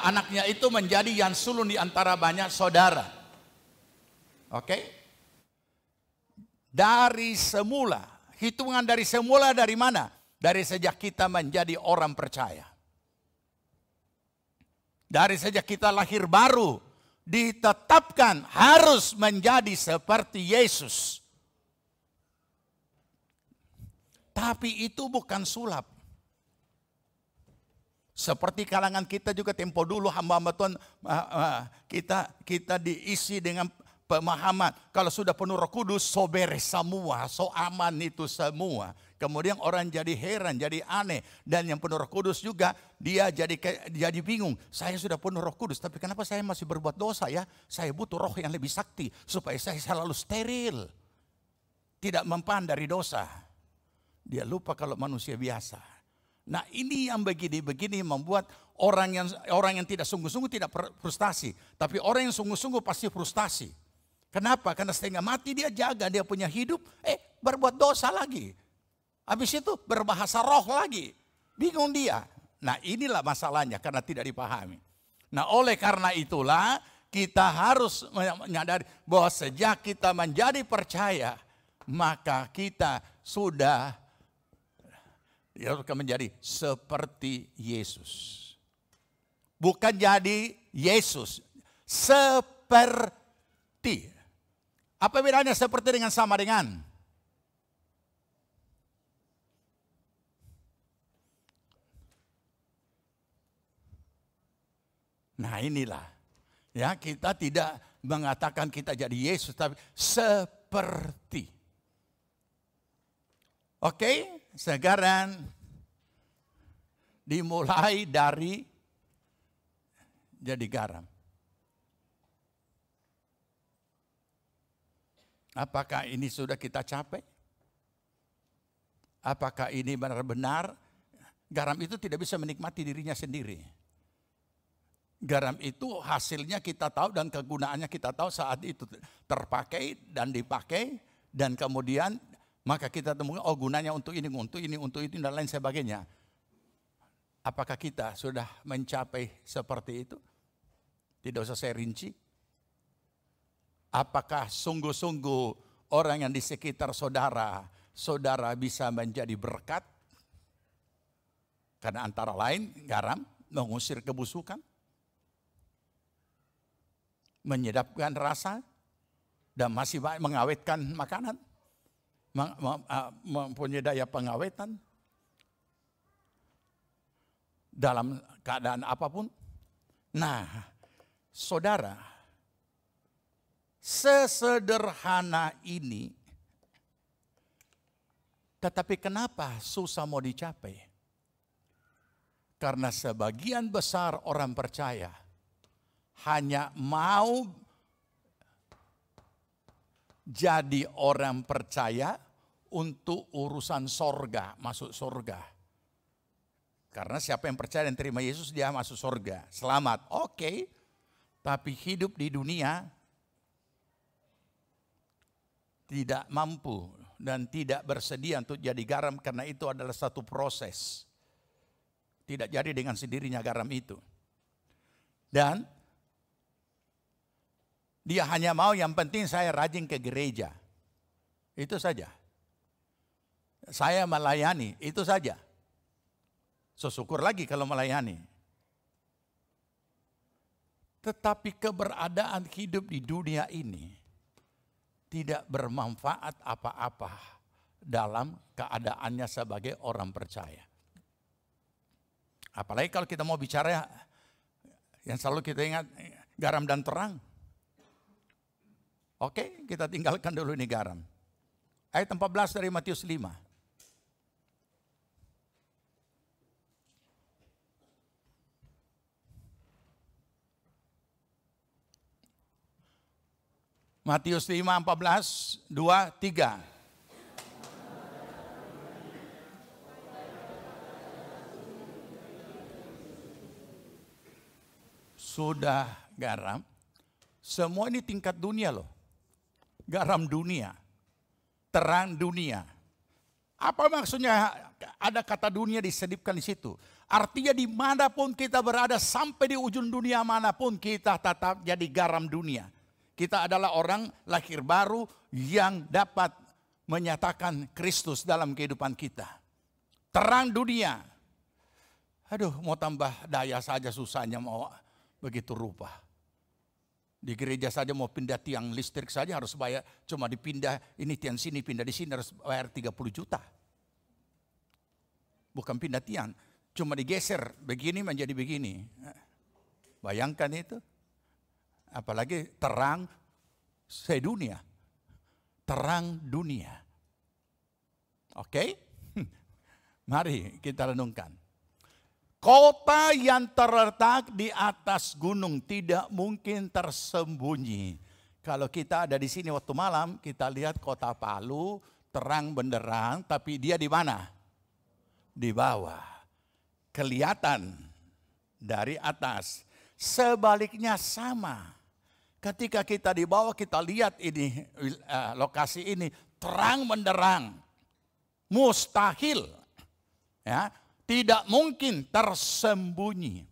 anaknya itu menjadi yang sulung di antara banyak saudara. Oke? Dari semula. Hitungan dari semula dari mana? Dari sejak kita menjadi orang percaya. Dari sejak kita lahir baru, ditetapkan harus menjadi seperti Yesus. Tapi itu bukan sulap. Seperti kalangan kita juga tempo dulu hamba-hamba Tuhan, kita diisi dengan pemahaman. Kalau sudah penuh Roh Kudus, so beres semua, so aman itu semua. Kemudian orang jadi heran, jadi aneh. Dan yang penuh Roh Kudus juga, dia jadi bingung. Saya sudah penuh Roh Kudus, tapi kenapa saya masih berbuat dosa ya? Saya butuh roh yang lebih sakti, supaya saya selalu steril. Tidak mempan dari dosa. Dia lupa kalau manusia biasa. Nah ini yang begini membuat orang yang tidak sungguh-sungguh tidak frustasi. Tapi orang yang sungguh-sungguh pasti frustasi. Kenapa? Karena setengah mati dia jaga, dia punya hidup, berbuat dosa lagi. Habis itu berbahasa roh lagi. Bingung dia. Nah inilah masalahnya karena tidak dipahami. Nah oleh karena itulah kita harus menyadari bahwa sejak kita menjadi percaya, maka kita sudah menjadi seperti Yesus. Bukan jadi Yesus. Seperti. Apa bedanya seperti dengan sama dengan? Nah inilah, ya kita tidak mengatakan kita jadi Yesus, tapi seperti. Oke, sekarang dimulai dari jadi garam. Apakah ini sudah kita capai? Apakah ini benar-benar garam itu tidak bisa menikmati dirinya sendiri? Garam itu hasilnya kita tahu dan kegunaannya kita tahu saat itu terpakai dan dipakai dan kemudian maka kita temukan gunanya untuk ini, dan lain sebagainya. Apakah kita sudah mencapai seperti itu? Tidak usah saya rinci. Apakah sungguh-sungguh orang yang di sekitar saudara bisa menjadi berkat? Karena antara lain garam mengusir kebusukan, menyedapkan rasa, dan masih mengawetkan makanan, mempunyai daya pengawetan dalam keadaan apapun. Nah, saudara, sesederhana ini, tetapi kenapa susah mau dicapai? Karena sebagian besar orang percaya hanya mau jadi orang percaya untuk urusan sorga, masuk sorga. Karena siapa yang percaya dan terima Yesus dia masuk sorga, selamat. Oke, tapi hidup di dunia tidak mampu dan tidak bersedia untuk jadi garam karena itu adalah satu proses. Tidak jadi dengan sendirinya garam itu. Dan dia hanya mau yang penting saya rajin ke gereja. Itu saja. Saya melayani, itu saja. So syukur lagi kalau melayani. Tetapi keberadaan hidup di dunia ini tidak bermanfaat apa-apa dalam keadaannya sebagai orang percaya. Apalagi kalau kita mau bicara yang selalu kita ingat, garam dan terang. Oke, kita tinggalkan dulu ini garam. Ayat 14 dari Matius 5. Matius 5, 14, 2, 3. Sudah garam, semua ini tingkat dunia loh. Garam dunia, terang dunia. Apa maksudnya ada kata dunia diselipkan di situ? Artinya dimanapun kita berada, sampai di ujung dunia manapun kita tetap jadi garam dunia. Kita adalah orang lahir baru yang dapat menyatakan Kristus dalam kehidupan kita. Terang dunia. Aduh, mau tambah daya saja susahnya, mau begitu rupa. Di gereja saja mau pindah tiang listrik saja harus bayar. Cuma dipindah ini tiang sini, pindah di sini harus bayar 30 juta. Bukan pindah tiang, cuma digeser begini menjadi begini. Bayangkan itu. Apalagi terang sedunia. Terang dunia. Oke? Mari kita renungkan. Kota yang terletak di atas gunung tidak mungkin tersembunyi. Kalau kita ada di sini waktu malam, kita lihat kota Palu terang benderang, tapi dia di mana? Di bawah. Kelihatan dari atas. Sebaliknya sama. Ketika kita di bawah, kita lihat ini lokasi ini terang benderang. Mustahil. Ya. Tidak mungkin tersembunyi.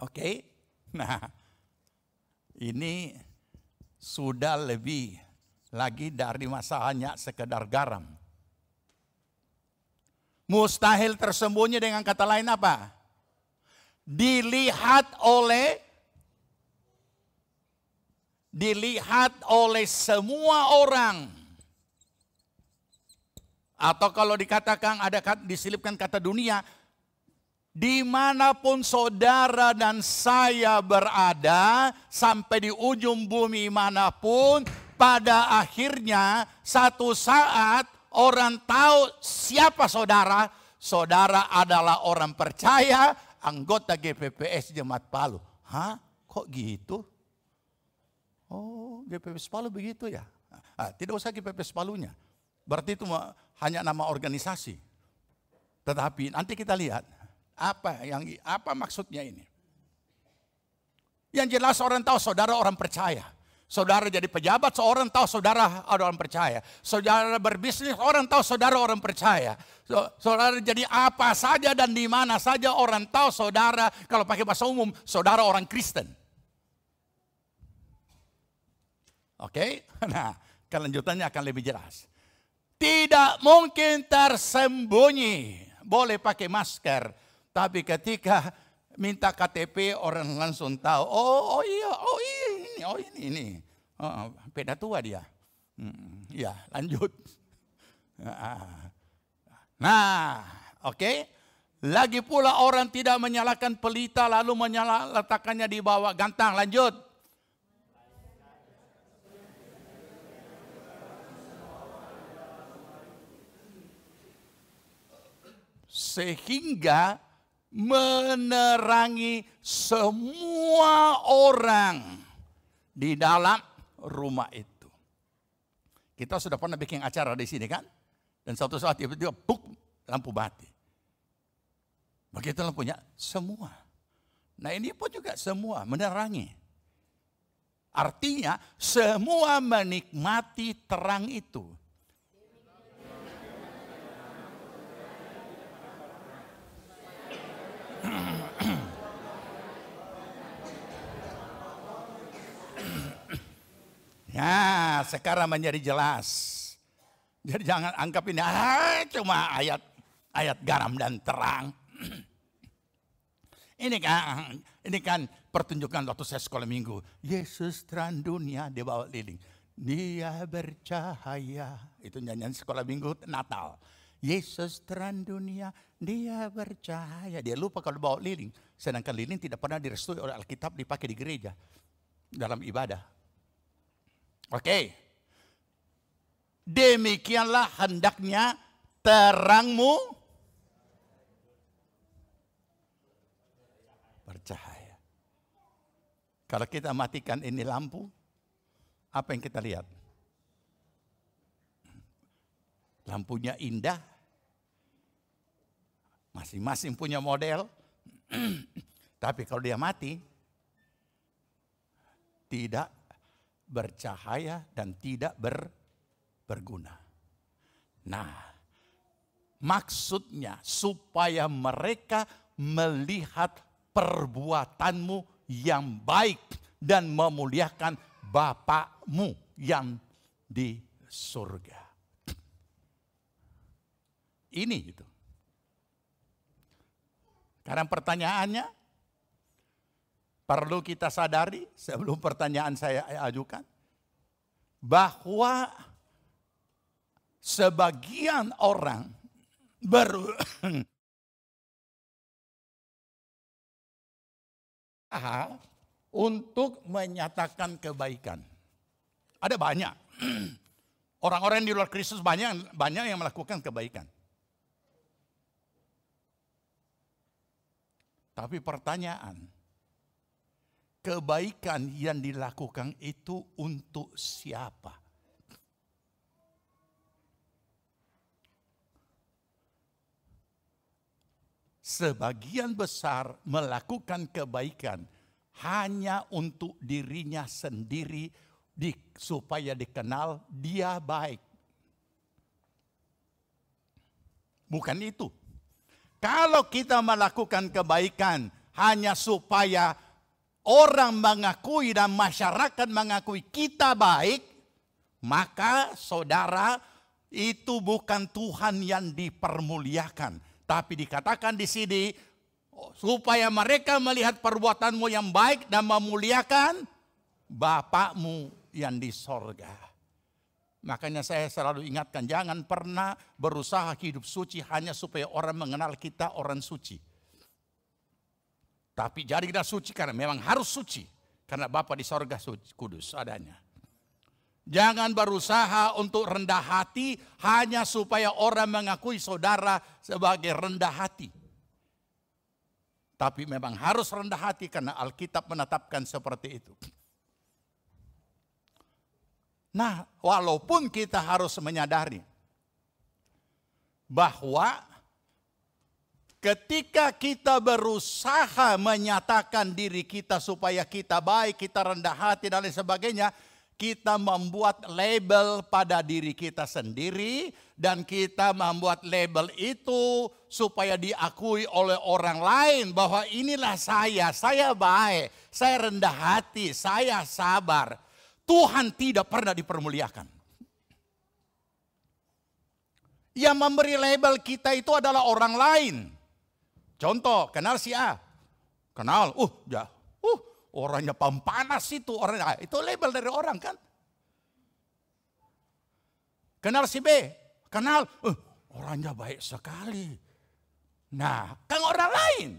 Oke? Nah, ini sudah lebih lagi dari masalahnya sekedar garam. Mustahil tersembunyi dengan kata lain apa? Dilihat oleh semua orang. Atau kalau dikatakan ada diselipkan kata dunia, dimanapun saudara dan saya berada, sampai di ujung bumi manapun, pada akhirnya satu saat orang tahu siapa saudara. Saudara adalah orang percaya, anggota GPPS Jemaat Palu. Hah? Kok gitu? Oh, GPPS Palu begitu ya? Tidak usah GPPS Palunya. Berarti itu hanya nama organisasi. Tetapi nanti kita lihat apa maksudnya ini. Yang jelas orang tahu saudara orang percaya. Saudara jadi pejabat, seorang tahu saudara orang percaya. Saudara berbisnis, orang tahu saudara orang percaya. Saudara jadi apa saja dan di mana saja orang tahu saudara, kalau pakai bahasa umum, saudara orang Kristen. Oke? Nah, kelanjutannya akan lebih jelas. Tidak mungkin tersembunyi. Boleh pakai masker. Tapi ketika minta KTP orang langsung tahu. Oh ini. Beda tua dia. Ya lanjut. Nah oke. Lagi pula orang tidak menyalakan pelita lalu letakkannya di bawah gantang. Lanjut. Sehingga menerangi semua orang di dalam rumah itu. Kita sudah pernah bikin acara di sini kan? Dan suatu saat tiba-tiba lampu mati. Begitu lampunya semua. Nah ini pun juga semua menerangi. Artinya semua menikmati terang itu. Ya, sekarang menjadi jelas. Jadi jangan anggap ini cuma ayat Ayat garam dan terang. Ini kan pertunjukan waktu saya sekolah minggu. Yesus terang dunia, dia bawa lilin. Dia bercahaya. Itu nyanyian sekolah minggu Natal. Yesus terang dunia, dia bercahaya. Dia lupa kalau bawa lilin. Sedangkan lilin tidak pernah direstui oleh Alkitab dipakai di gereja. Dalam ibadah. Oke. Demikianlah hendaknya terangmu bercahaya. Kalau kita matikan ini lampu, apa yang kita lihat? Lampunya indah, masing-masing punya model, tapi kalau dia mati, tidak bercahaya dan tidak berguna. Nah, maksudnya supaya mereka melihat perbuatanmu yang baik dan memuliakan Bapakmu yang di surga. Ini itu. Karena pertanyaannya perlu kita sadari sebelum pertanyaan saya ajukan bahwa sebagian orang untuk menyatakan kebaikan. Ada banyak. Orang-orang di luar Kristus banyak yang melakukan kebaikan. Tapi pertanyaan, kebaikan yang dilakukan itu untuk siapa? Sebagian besar melakukan kebaikan hanya untuk dirinya sendiri supaya dikenal dia baik. Bukan itu. Kalau kita melakukan kebaikan hanya supaya orang mengakui dan masyarakat mengakui kita baik, maka saudara, itu bukan Tuhan yang dipermuliakan. Tapi dikatakan di sini, supaya mereka melihat perbuatanmu yang baik dan memuliakan Bapakmu yang di sorga. Makanya saya selalu ingatkan, jangan pernah berusaha hidup suci hanya supaya orang mengenal kita orang suci. Tapi jadilah suci karena memang harus suci. Karena Bapa di sorga suci, kudus adanya. Jangan berusaha untuk rendah hati hanya supaya orang mengakui saudara sebagai rendah hati. Tapi memang harus rendah hati karena Alkitab menetapkan seperti itu. Nah, walaupun kita harus menyadari bahwa ketika kita berusaha menyatakan diri kita supaya kita baik, kita rendah hati dan lain sebagainya, kita membuat label pada diri kita sendiri dan kita membuat label itu supaya diakui oleh orang lain bahwa inilah saya baik, saya rendah hati, saya sabar. Tuhan tidak pernah dipermuliakan. Yang memberi label kita itu adalah orang lain. Contoh, kenal si A. Kenal, orangnya pampanas itu. Itu label dari orang kan. Kenal si B. Kenal, orangnya baik sekali. Nah, kan orang lain.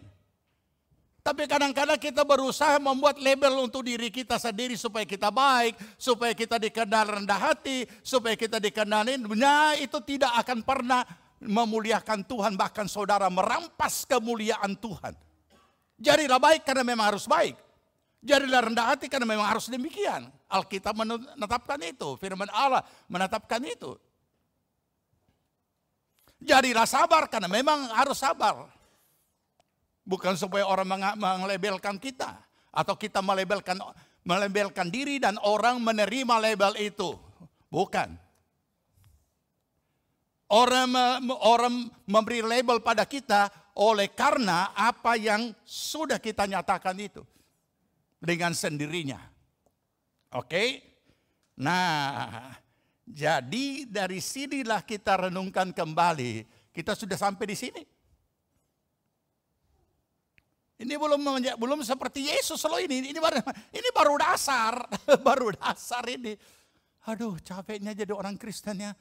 Tapi kadang-kadang kita berusaha membuat label untuk diri kita sendiri supaya kita baik, supaya kita dikenal rendah hati, supaya kita dikenalin. Nah, itu tidak akan pernah memuliakan Tuhan, bahkan saudara merampas kemuliaan Tuhan. Jadilah baik karena memang harus baik. Jadilah rendah hati karena memang harus demikian. Alkitab menetapkan itu, firman Allah menetapkan itu. Jadilah sabar karena memang harus sabar. Bukan supaya orang melabelkan kita. Atau kita melabelkan diri dan orang menerima label itu. Bukan. Orang memberi label pada kita oleh karena apa yang sudah kita nyatakan itu. Dengan sendirinya. Oke? Nah, jadi dari sinilah kita renungkan kembali. Kita sudah sampai di sini. Ini belum seperti Yesus loh ini. Ini baru dasar, baru dasar ini. Aduh, capeknya jadi orang Kristen ya.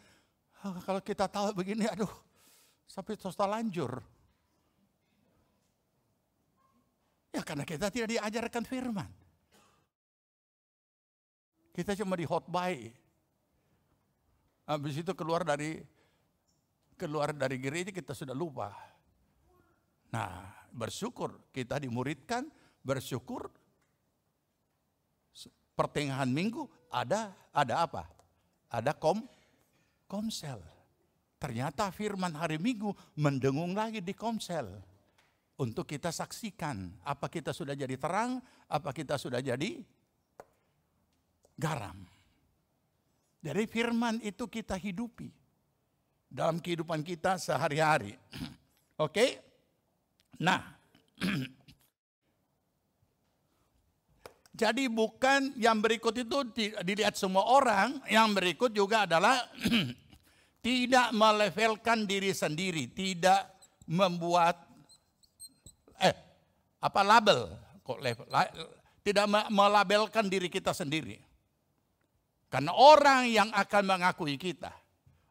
Kalau kita tahu begini, aduh, sampai terlanjur. Ya karena kita tidak diajarkan firman. Kita cuma dihotbai. Habis itu keluar dari gereja kita sudah lupa. Nah, bersyukur kita dimuridkan, bersyukur pertengahan minggu ada apa? Ada komsel. Ternyata firman hari Minggu mendengung lagi di komsel. Untuk kita saksikan apa kita sudah jadi terang, apa kita sudah jadi garam. Jadi firman itu kita hidupi dalam kehidupan kita sehari-hari. Oke? Nah, jadi bukan yang berikut itu dilihat semua orang, yang berikut juga adalah tidak melevelkan diri sendiri, tidak membuat label, tidak melabelkan diri kita sendiri. Karena orang yang akan mengakui kita,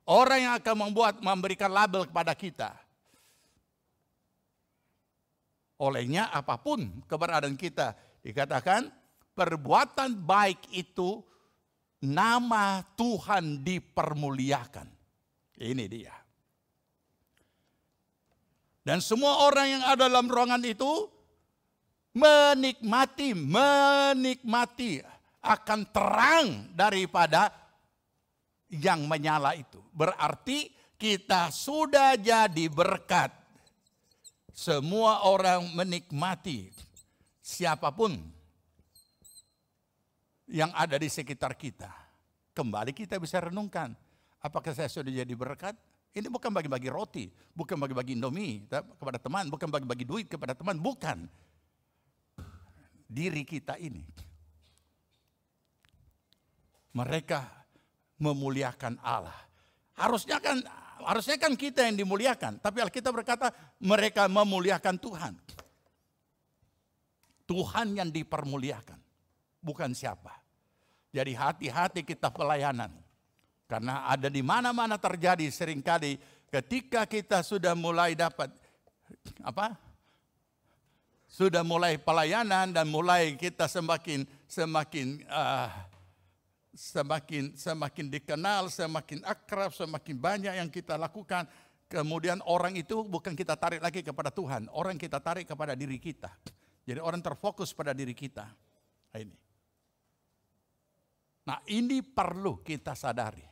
orang yang akan memberikan label kepada kita, olehnya apapun keberadaan kita, dikatakan perbuatan baik itu nama Tuhan dipermuliakan. Ini dia. Dan semua orang yang ada dalam ruangan itu menikmati akan terang daripada yang menyala itu. Berarti kita sudah jadi berkat. Semua orang menikmati, siapapun yang ada di sekitar kita. Kembali kita bisa renungkan, apakah saya sudah jadi berkat? Ini bukan bagi-bagi roti, bukan bagi-bagi Indomie kepada teman, bukan bagi-bagi duit kepada teman, bukan. Diri kita ini. Mereka memuliakan Allah. Harusnya kan kita yang dimuliakan, tapi Alkitab berkata mereka memuliakan Tuhan. Tuhan yang dipermuliakan, bukan siapa. Jadi hati-hati kita pelayanan. Karena ada di mana-mana terjadi seringkali ketika kita sudah mulai dapat sudah mulai pelayanan dan mulai kita semakin dikenal, semakin akrab, semakin banyak yang kita lakukan. Kemudian orang itu bukan kita tarik lagi kepada Tuhan, orang kita tarik kepada diri kita. Jadi orang terfokus pada diri kita. Nah ini perlu kita sadari.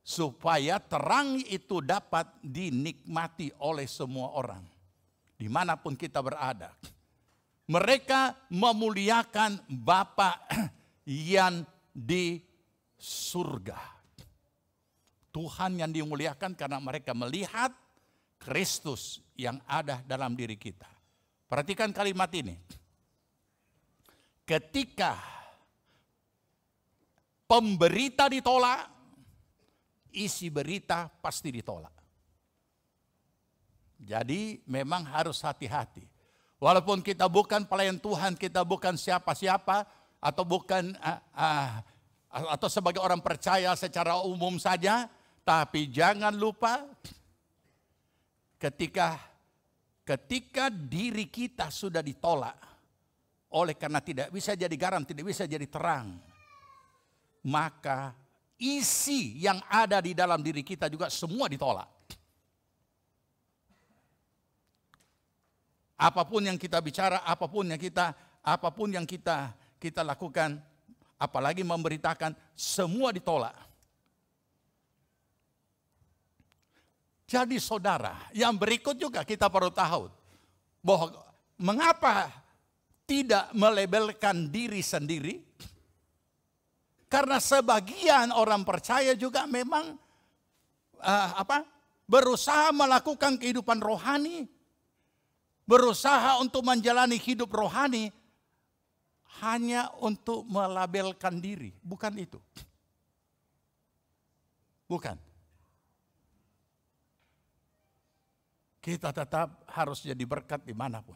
Supaya terang itu dapat dinikmati oleh semua orang. Dimanapun kita berada. Mereka memuliakan Bapa yang di surga. Tuhan yang dimuliakan karena mereka melihat Kristus yang ada dalam diri kita. Perhatikan kalimat ini. Ketika pemberita ditolak, isi berita pasti ditolak. Jadi memang harus hati-hati. Walaupun kita bukan pelayan Tuhan, kita bukan siapa-siapa, atau bukan atau sebagai orang percaya secara umum saja, tapi jangan lupa ketika diri kita sudah ditolak, oleh karena tidak bisa jadi garam, tidak bisa jadi terang, maka isi yang ada di dalam diri kita juga semua ditolak. Apapun yang kita bicara, apapun yang kita lakukan, apalagi memberitakan, semua ditolak. Jadi saudara, yang berikut juga kita perlu tahu bahwa mengapa tidak melabelkan diri sendiri? Karena sebagian orang percaya juga memang berusaha melakukan kehidupan rohani, berusaha untuk menjalani hidup rohani hanya untuk melabelkan diri, bukan itu. Bukan. kita tetap harus jadi berkat dimanapun.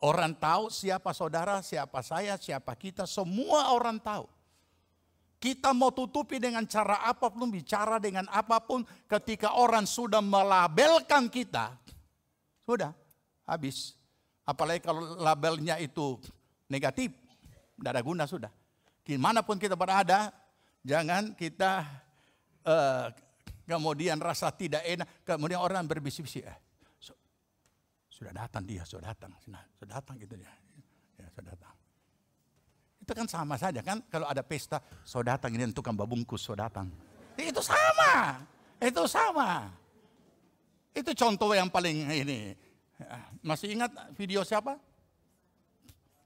Orang tahu siapa saudara, siapa saya, siapa kita, semua orang tahu. Kita mau tutupi dengan cara apapun, bicara dengan apapun, ketika orang sudah melabelkan kita, sudah habis. Apalagi kalau labelnya itu negatif, tidak ada guna sudah. Dimanapun kita berada, jangan kita kemudian rasa tidak enak, kemudian orang berbisik-bisik, sudah datang dia, sudah datang gitu dia, ya, sudah datang. Itu kan sama saja kan, kalau ada pesta, sudah datang ini tukang babungkus, sudah datang. Itu sama, itu sama. Itu contoh yang paling ini. Masih ingat video siapa?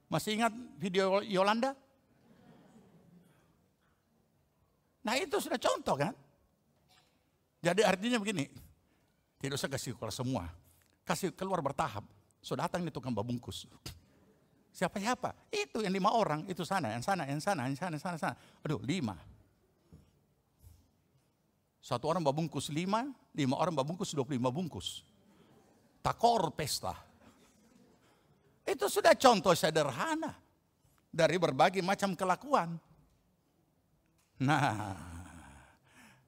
Masih ingat video Yolanda? Nah itu sudah contoh kan. Jadi artinya begini, tidak usah kasih keluar semua. Kasih keluar bertahap. Sudah datang ini tukang babungkus. Siapa-siapa? Itu yang 5 orang, itu sana, yang sana, yang sana, yang sana, yang sana. Aduh, 5. 1 orang babungkus 5 orang babungkus 25 bungkus. Takor pesta. Itu sudah contoh sederhana dari berbagai macam kelakuan. Nah,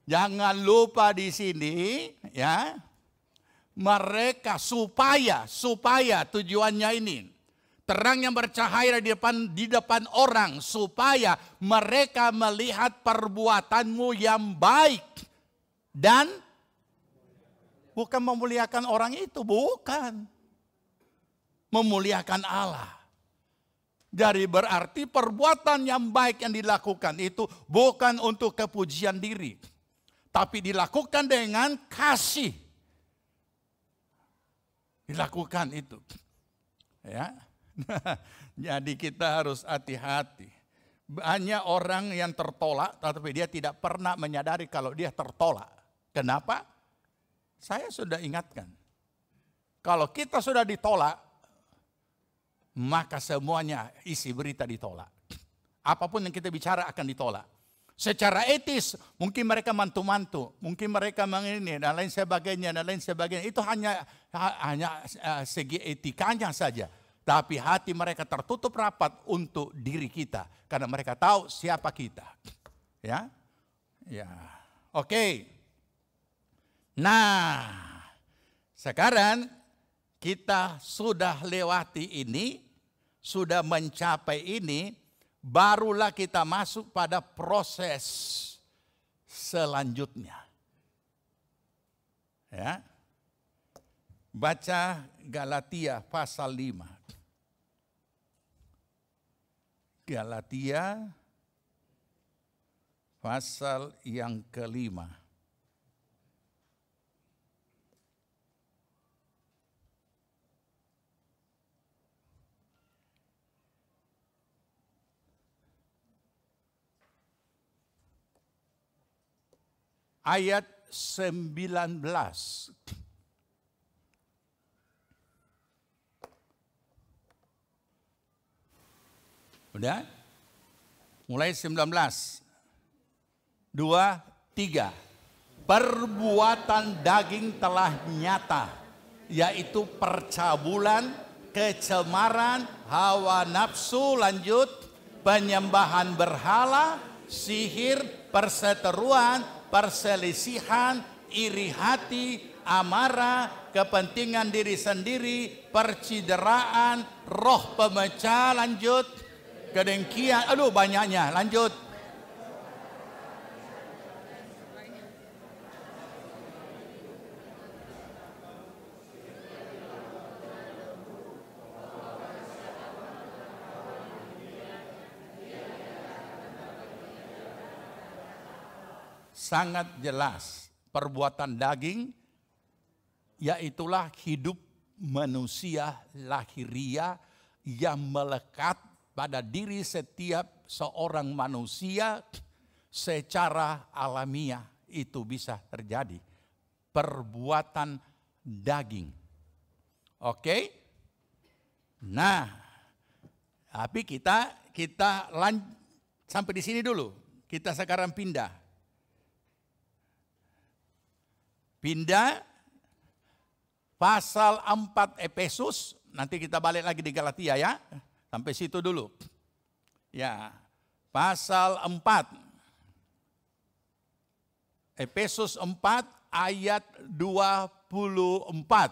jangan lupa di sini ya, mereka supaya tujuannya ini terang yang bercahaya di depan orang, supaya mereka melihat perbuatanmu yang baik dan bukan memuliakan orang itu, bukan memuliakan Allah. Jadi berarti perbuatan yang baik yang dilakukan itu bukan untuk kepujian diri, tapi dilakukan dengan kasih. Dilakukan itu. Ya. Jadi kita harus hati-hati. Banyak orang yang tertolak, tetapi dia tidak pernah menyadari kalau dia tertolak. Kenapa? Saya sudah ingatkan. Kalau kita sudah ditolak, maka semuanya isi berita ditolak. Apapun yang kita bicara akan ditolak. Secara etis, mungkin mereka mantu-mantu, mungkin mereka mengini dan lain sebagainya, dan lain sebagainya. Itu hanya segi etikanya saja. Tapi hati mereka tertutup rapat untuk diri kita, karena mereka tahu siapa kita. Ya, ya, oke. Nah, sekarang kita sudah lewati ini, sudah mencapai ini, barulah kita masuk pada proses selanjutnya. Ya. Baca Galatia pasal 5. Galatia pasal yang ke-5. Ayat 19. Udah? Mulai 19. 2, 3. Perbuatan daging telah nyata, yaitu percabulan, kecemaran, hawa nafsu, lanjut, penyembahan berhala, sihir, perseteruan, perselisihan, iri hati, amarah, kepentingan diri sendiri, percideraan, roh pemecah, lanjut, kedengkian, aduh banyaknya, lanjut. Sangat jelas, perbuatan daging, yaitulah hidup manusia lahiriah yang melekat pada diri setiap seorang manusia secara alamiah. Itu bisa terjadi. Perbuatan daging. Oke? Nah, tapi kita sampai di sini dulu. Kita sekarang pindah pasal 4 Efesus, nanti kita balik lagi di Galatia ya. Sampai situ dulu. Ya, pasal 4. Efesus 4 ayat 24.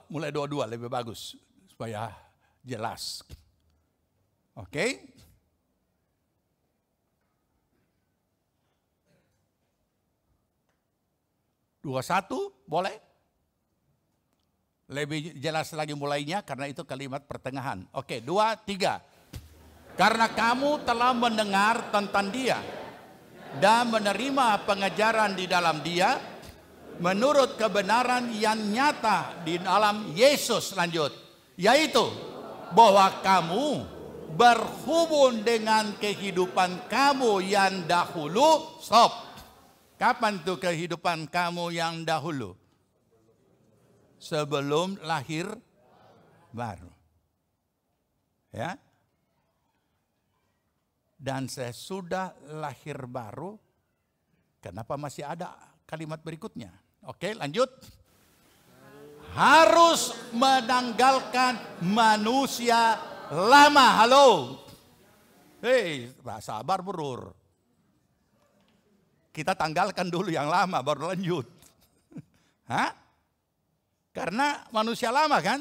Mulai 22 lebih bagus supaya jelas. Oke? Dua satu boleh? Lebih jelas lagi mulainya karena itu kalimat pertengahan. Oke, 2, 3. Karena kamu telah mendengar tentang Dia dan menerima pengajaran di dalam Dia, menurut kebenaran yang nyata di dalam Yesus, lanjut, yaitu bahwa kamu berhubung dengan kehidupan kamu yang dahulu. Stop. Kapan tuh kehidupan kamu yang dahulu? Sebelum lahir baru. Ya. Dan sesudah lahir baru, kenapa masih ada kalimat berikutnya? Oke, lanjut. Harus menanggalkan manusia lama. Halo. Hei, sabar Bro. Kita tanggalkan dulu yang lama baru lanjut. Hah? Karena manusia lama kan?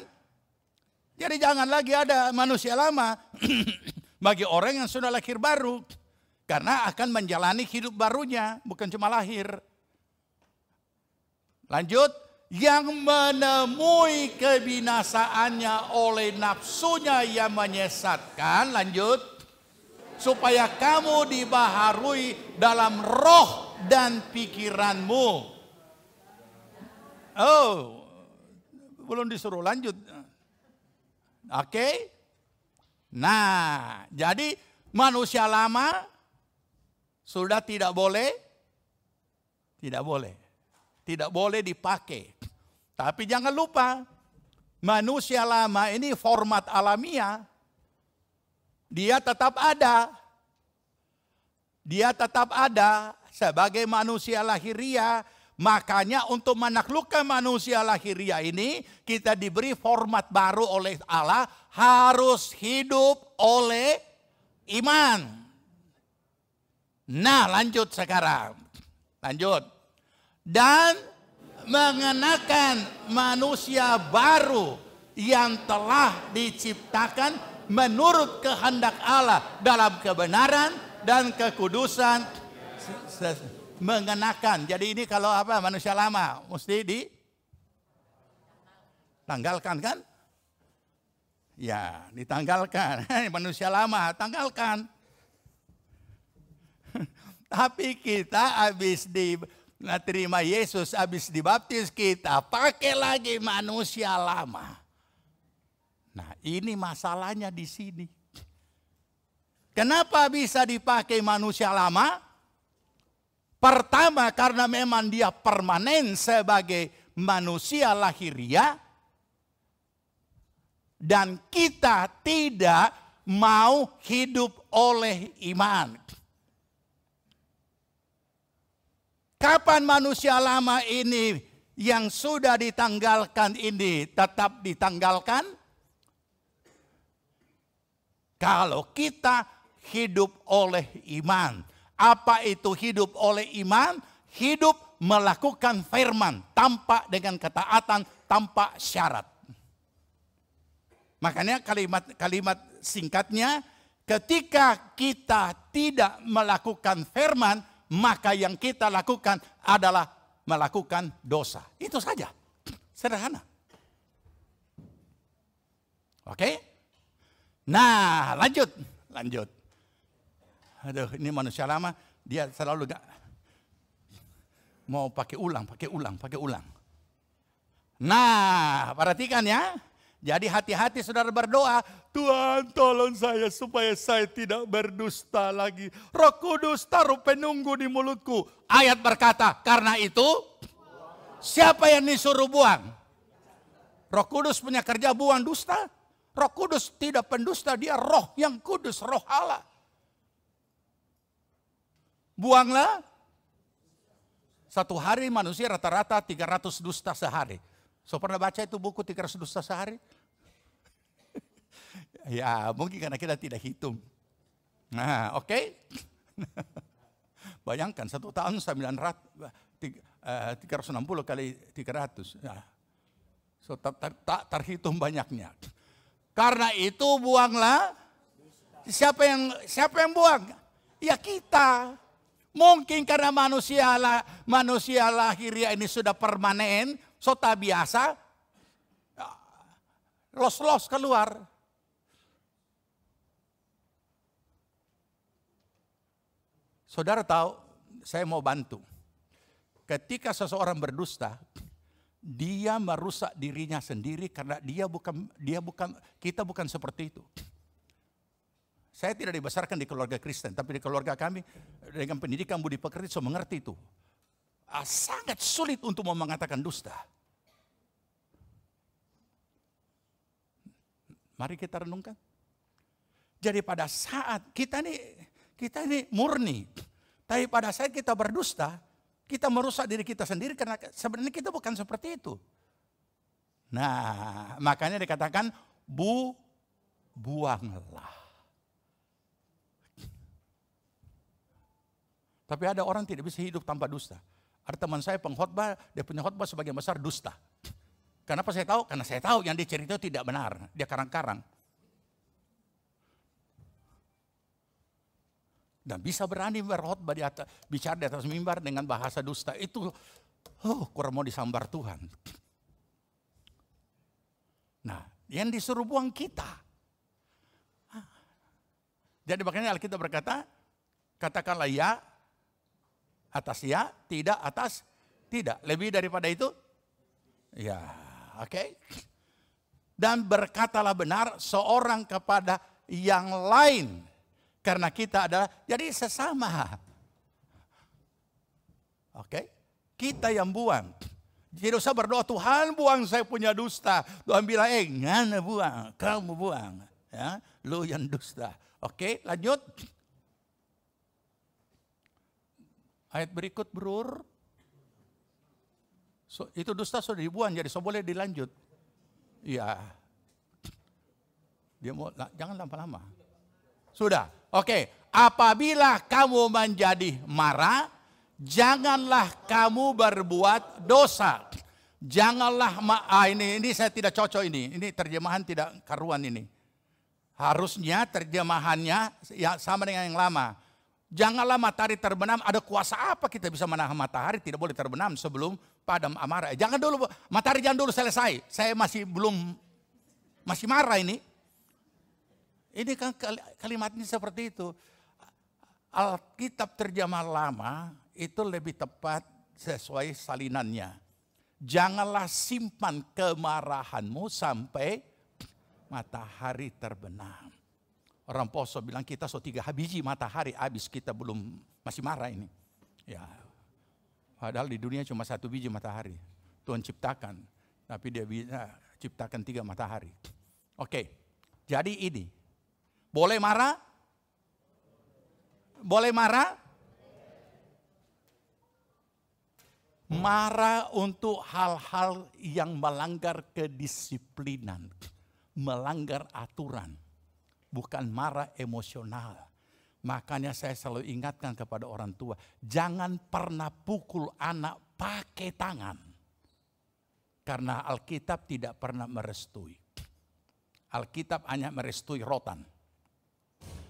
Jadi jangan lagi ada manusia lama bagi orang yang sudah lahir baru. Karena akan menjalani hidup barunya, bukan cuma lahir. Lanjut, yang menemui kebinasaannya oleh nafsunya yang menyesatkan, lanjut, supaya kamu dibaharui dalam roh dan pikiranmu. Oh, belum disuruh lanjut. Oke. Nah, jadi manusia lama sudah tidak boleh dipakai. Tapi jangan lupa, manusia lama ini format alamiah. Dia tetap ada. Dia tetap ada sebagai manusia lahiriah. Makanya untuk menaklukkan manusia lahiriah ini, kita diberi format baru oleh Allah, harus hidup oleh iman. Nah, lanjut sekarang. Lanjut. Dan mengenakan manusia baru yang telah diciptakan menurut kehendak Allah dalam kebenaran dan kekudusan. Mengenakan. Jadi ini kalau apa, manusia lama mesti ditanggalkan kan? Ya, ditanggalkan. Manusia lama, tanggalkan. Tapi kita habis terima Yesus, habis dibaptis, kita pakai lagi manusia lama. Nah, ini masalahnya di sini. Kenapa bisa dipakai manusia lama? Pertama, karena memang dia permanen sebagai manusia lahiriah. Dan kita tidak mau hidup oleh iman. Kapan manusia lama ini yang sudah ditanggalkan ini tetap ditanggalkan? Kalau kita hidup oleh iman. Apa itu hidup oleh iman? Hidup melakukan firman tanpa dengan ketaatan, tanpa syarat. Makanya kalimat singkatnya, ketika kita tidak melakukan firman, maka yang kita lakukan adalah melakukan dosa. Itu saja. Sederhana. Oke? Nah, lanjut. Aduh, ini manusia lama, dia selalu gak mau pakai ulang. Nah, perhatikan ya. Jadi hati-hati saudara berdoa, Tuhan tolong saya supaya saya tidak berdusta lagi. Roh Kudus taruh penunggu di mulutku. Ayat berkata, karena itu siapa yang disuruh buang? Roh Kudus punya kerja buang dusta. Roh Kudus tidak pendusta, dia roh yang kudus, roh Allah. Buanglah. Satu hari manusia rata-rata 300 dusta sehari. So pernah baca itu buku 300 dusta sehari? Ya mungkin karena kita tidak hitung. Nah oke. Bayangkan 1 tahun 360 kali 300. Nah, so tak terhitung banyaknya. Karena itu buanglah. Siapa yang buang? Ya kita. Mungkin karena manusia lahiriah ini sudah permanen, so tak biasa, los keluar. Saudara tahu, saya mau bantu. Ketika seseorang berdusta, dia merusak dirinya sendiri karena kita bukan seperti itu. Saya tidak dibesarkan di keluarga Kristen, tapi di keluarga kami dengan pendidikan budi pekerti so mengerti itu. Sangat sulit untuk mau mengatakan dusta. Mari kita renungkan. Jadi pada saat kita ini murni, tapi pada saat kita berdusta, kita merusak diri kita sendiri karena sebenarnya kita bukan seperti itu. Nah, makanya dikatakan buanglah. Tapi ada orang tidak bisa hidup tanpa dusta. Ada teman saya pengkhotbah, dia punya khotbah sebagian besar dusta. Kenapa saya tahu? Karena saya tahu yang dia cerita itu tidak benar. Dia karang-karang. Dan bisa berani berkhotbah bicara di atas mimbar dengan bahasa dusta. Itu kurang mau disambar Tuhan. Nah, yang disuruh buang kita. Jadi makanya Alkitab berkata, katakanlah ya atas ya, tidak atas tidak. Lebih daripada itu? Ya, oke. Dan berkatalah benar seorang kepada yang lain. Karena kita adalah, jadi sesama. Oke. Kita yang buang. Tidak usah berdoa, Tuhan buang saya punya dusta. Tuhan bilang, ngana buang, kamu buang. Ya, lu yang dusta. Oke, lanjut. Ayat berikut, Brur. So, itu dusta sudah dibuang, jadi so boleh dilanjut. Iya. Dia mau, jangan lama-lama. Sudah, oke. Apabila kamu menjadi marah, janganlah kamu berbuat dosa. Janganlah, ini saya tidak cocok ini. Ini terjemahan tidak karuan ini. Harusnya terjemahannya ya sama dengan yang lama. Janganlah matahari terbenam, ada kuasa apa kita bisa menahan matahari? Tidak boleh terbenam sebelum padam amarah. Jangan dulu, matahari jangan dulu selesai. Saya masih marah ini. Ini kan kalimatnya seperti itu. Alkitab terjemah lama itu lebih tepat sesuai salinannya. Janganlah simpan kemarahanmu sampai matahari terbenam. Orang Poso bilang kita 3 biji matahari habis kita masih marah ini. Ya, padahal di dunia cuma 1 biji matahari. Tuhan ciptakan, tapi dia bisa ciptakan 3 matahari. Oke, jadi ini. Boleh marah? Boleh marah? Marah untuk hal-hal yang melanggar kedisiplinan, melanggar aturan. Bukan marah emosional. Makanya saya selalu ingatkan kepada orang tua, jangan pernah pukul anak pakai tangan. Karena Alkitab tidak pernah merestui. Alkitab hanya merestui rotan.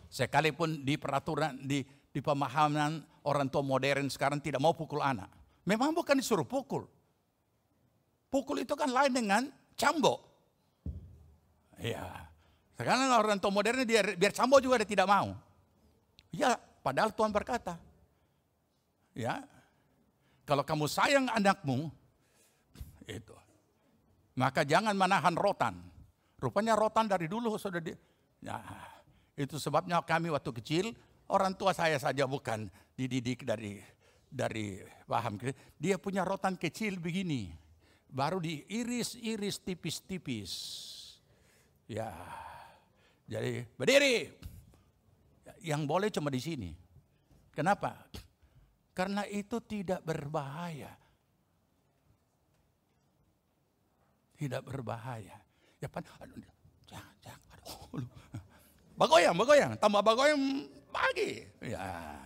Sekalipun di peraturan, di pemahaman orang tua modern sekarang tidak mau pukul anak. Memang bukan disuruh pukul. Pukul itu kan lain dengan cambuk. Ya. Sekarang orang tua modern biar cambuk juga dia tidak mau. Ya, padahal Tuhan berkata, ya, kalau kamu sayang anakmu, itu, maka jangan menahan rotan. Rupanya rotan dari dulu sudah itu sebabnya kami waktu kecil, orang tua saya saja bukan dididik dari paham. Dia punya rotan kecil begini, baru diiris-iris tipis-tipis. Ya, jadi berdiri. Yang boleh cuma di sini. Kenapa? Karena itu tidak berbahaya. Tidak berbahaya. Ya pan, jangan. Bagoyang, tambah bagoyang pagi. Ya.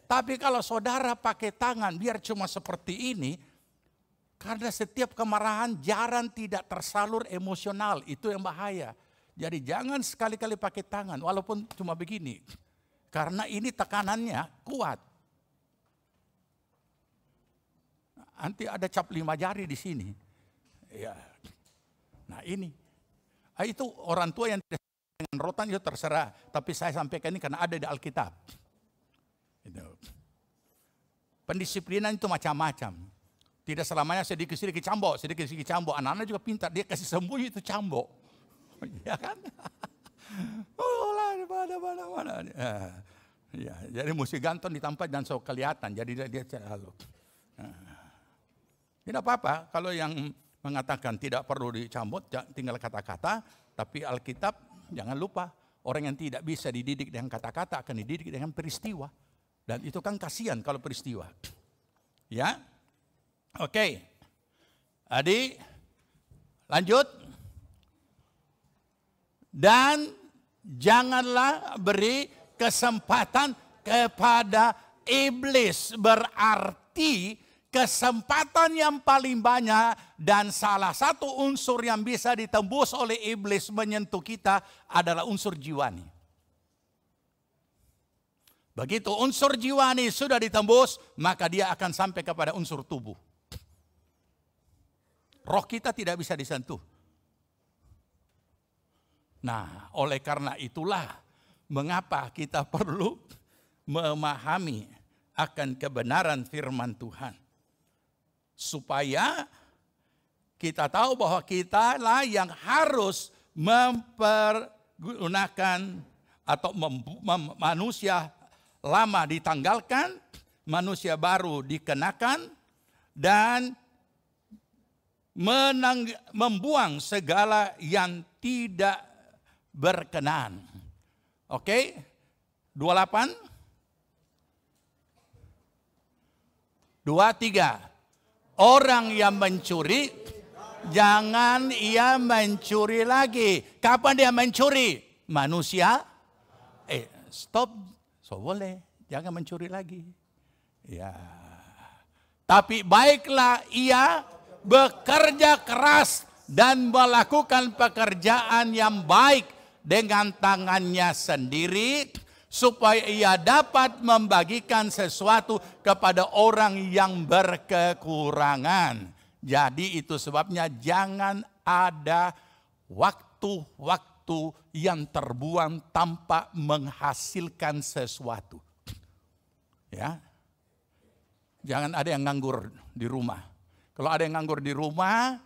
Tapi kalau saudara pakai tangan biar cuma seperti ini, karena setiap kemarahan jarang tidak tersalur emosional, itu yang bahaya. Jadi jangan sekali-kali pakai tangan walaupun cuma begini. Karena ini tekanannya kuat. Nanti ada cap 5 jari di sini. Ya. Nah ini. Itu orang tua yang dengan rotan itu terserah. Tapi saya sampaikan ini karena ada di Alkitab. Pendisiplinan itu macam-macam. Tidak selamanya sedikit-sedikit cambok. Anak-anak juga pintar. Dia kasih sembunyi itu cambok. Ya kan? Mana. Ya, jadi mesti gantung di tempat dan so kelihatan. Jadi dia selalu. Tidak apa-apa kalau yang mengatakan tidak perlu dicambot, tinggal kata-kata. Tapi Alkitab jangan lupa. Orang yang tidak bisa dididik dengan kata-kata akan dididik dengan peristiwa. Dan itu kan kasihan kalau peristiwa. Ya. Oke. Adi, lanjut. Dan janganlah beri kesempatan kepada iblis. Berarti kesempatan yang paling banyak dan salah satu unsur yang bisa ditembus oleh iblis menyentuh kita adalah unsur jiwani. Begitu unsur jiwani sudah ditembus, maka dia akan sampai kepada unsur tubuh. Roh kita tidak bisa disentuh. Nah, oleh karena itulah mengapa kita perlu memahami akan kebenaran firman Tuhan. Supaya kita tahu bahwa kita lah yang harus mempergunakan atau manusia lama ditanggalkan, manusia baru dikenakan, dan membuang segala yang tidak berkenan. Oke? 28. 23. Orang yang mencuri, jangan ia mencuri lagi. Kapan dia mencuri? Manusia. Stop. So boleh, jangan mencuri lagi. Ya. Tapi baiklah ia bekerja keras dan melakukan pekerjaan yang baik dengan tangannya sendiri, supaya ia dapat membagikan sesuatu kepada orang yang berkekurangan. Jadi itu sebabnya jangan ada waktu-waktu yang terbuang tanpa menghasilkan sesuatu. Ya. Jangan ada yang nganggur di rumah. Kalau ada yang nganggur di rumah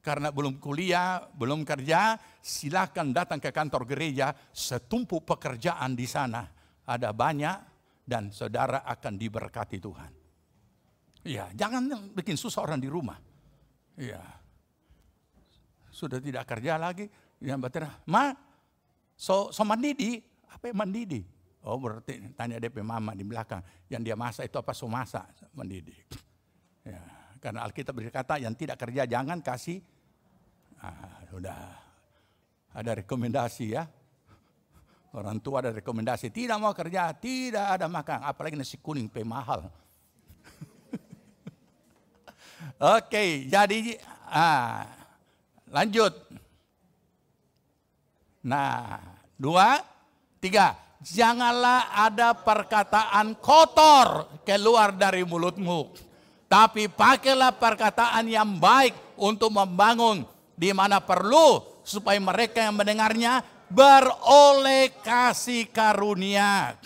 karena belum kuliah, belum kerja, silakan datang ke kantor gereja, setumpuk pekerjaan di sana. Ada banyak dan saudara akan diberkati Tuhan. Ya, jangan bikin susah orang di rumah. Ya. Sudah tidak kerja lagi, yang batin, so mendidih, apa yang mendidih? Oh berarti tanya DP mama di belakang, yang dia masak itu apa so masak, mendidih. Ya, karena Alkitab berkata yang tidak kerja jangan kasih. Sudah ada rekomendasi ya. Orang tua ada rekomendasi, tidak mau kerja, tidak ada makan, apalagi nasi kuning mahal. Oke, jadi lanjut. Nah, 2, 3. Janganlah ada perkataan kotor keluar dari mulutmu. Tapi pakailah perkataan yang baik untuk membangun di mana perlu. Supaya mereka yang mendengarnya beroleh kasih karunia.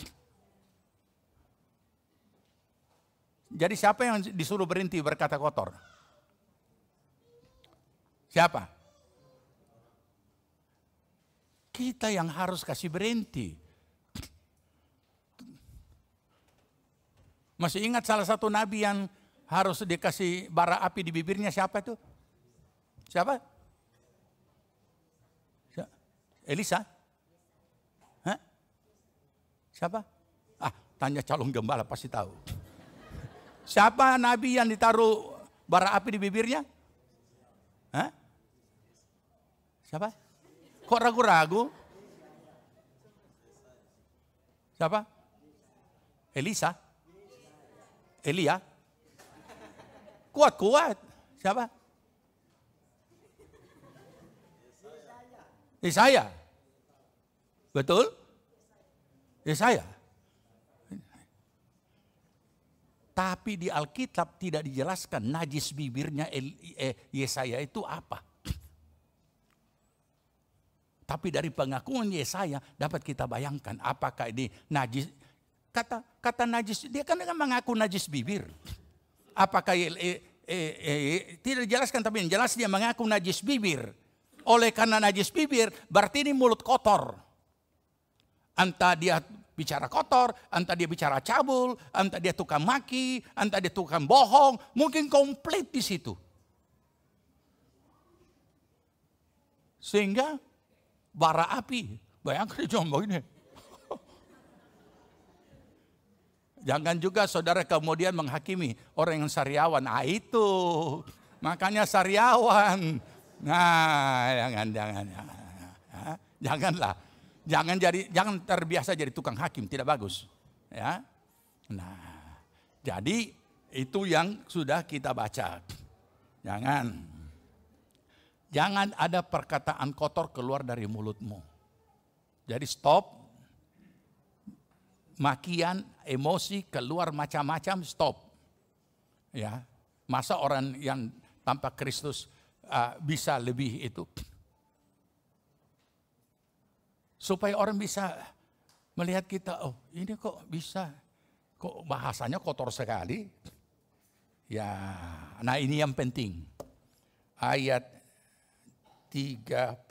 Jadi siapa yang disuruh berhenti berkata kotor? Siapa? Kita yang harus kasih berhenti. Masih ingat salah satu nabi yang harus dikasih bara api di bibirnya siapa itu? Siapa? Elisa? Hah? Siapa? Tanya calon gembala pasti tahu. Siapa nabi yang ditaruh bara api di bibirnya? Hah? Siapa? Kok ragu-ragu? Siapa? Elisa? Elia? Kuat-kuat. Siapa? Yesaya. Betul? Yesaya. Tapi di Alkitab tidak dijelaskan najis bibirnya Yesaya itu apa. Tapi dari pengakuan Yesaya dapat kita bayangkan apakah ini najis. Kata najis, dia kan mengaku najis bibir. Apakah tidak dijelaskan, tapi yang jelas dia mengaku najis bibir. Oleh karena najis bibir berarti ini mulut kotor. Entah dia bicara kotor, entah dia bicara cabul, entah dia tukang maki, entah dia tukang bohong, mungkin komplit di situ. Sehingga bara api, bayangkan dia cuma begini. Jangan juga saudara kemudian menghakimi orang yang sariawan. Itu makanya sariawan. Nah, janganlah. Jangan terbiasa jadi tukang hakim, tidak bagus. Ya. Nah, jadi itu yang sudah kita baca. Jangan ada perkataan kotor keluar dari mulutmu. Jadi stop. Makian, emosi keluar macam-macam, stop. Ya, masa orang yang tanpa Kristus bisa lebih itu? Supaya orang bisa melihat kita, oh ini kok bisa, kok bahasanya kotor sekali. Ya, nah ini yang penting. Ayat 30.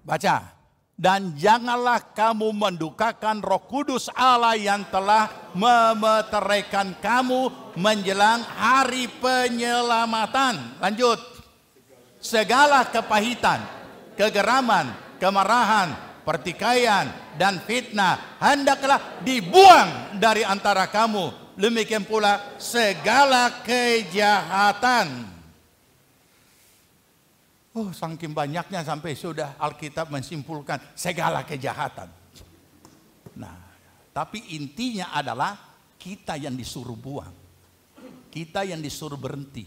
Baca. Dan janganlah kamu mendukakan Roh Kudus Allah yang telah memeteraikan kamu menjelang hari penyelamatan. Lanjut. Segala kepahitan, kegeraman, kemarahan, pertikaian, dan fitnah hendaklah dibuang dari antara kamu. Demikian pula segala kejahatan. Saking banyaknya sampai sudah Alkitab menyimpulkan segala kejahatan. Nah, tapi intinya adalah kita yang disuruh buang. Kita yang disuruh berhenti.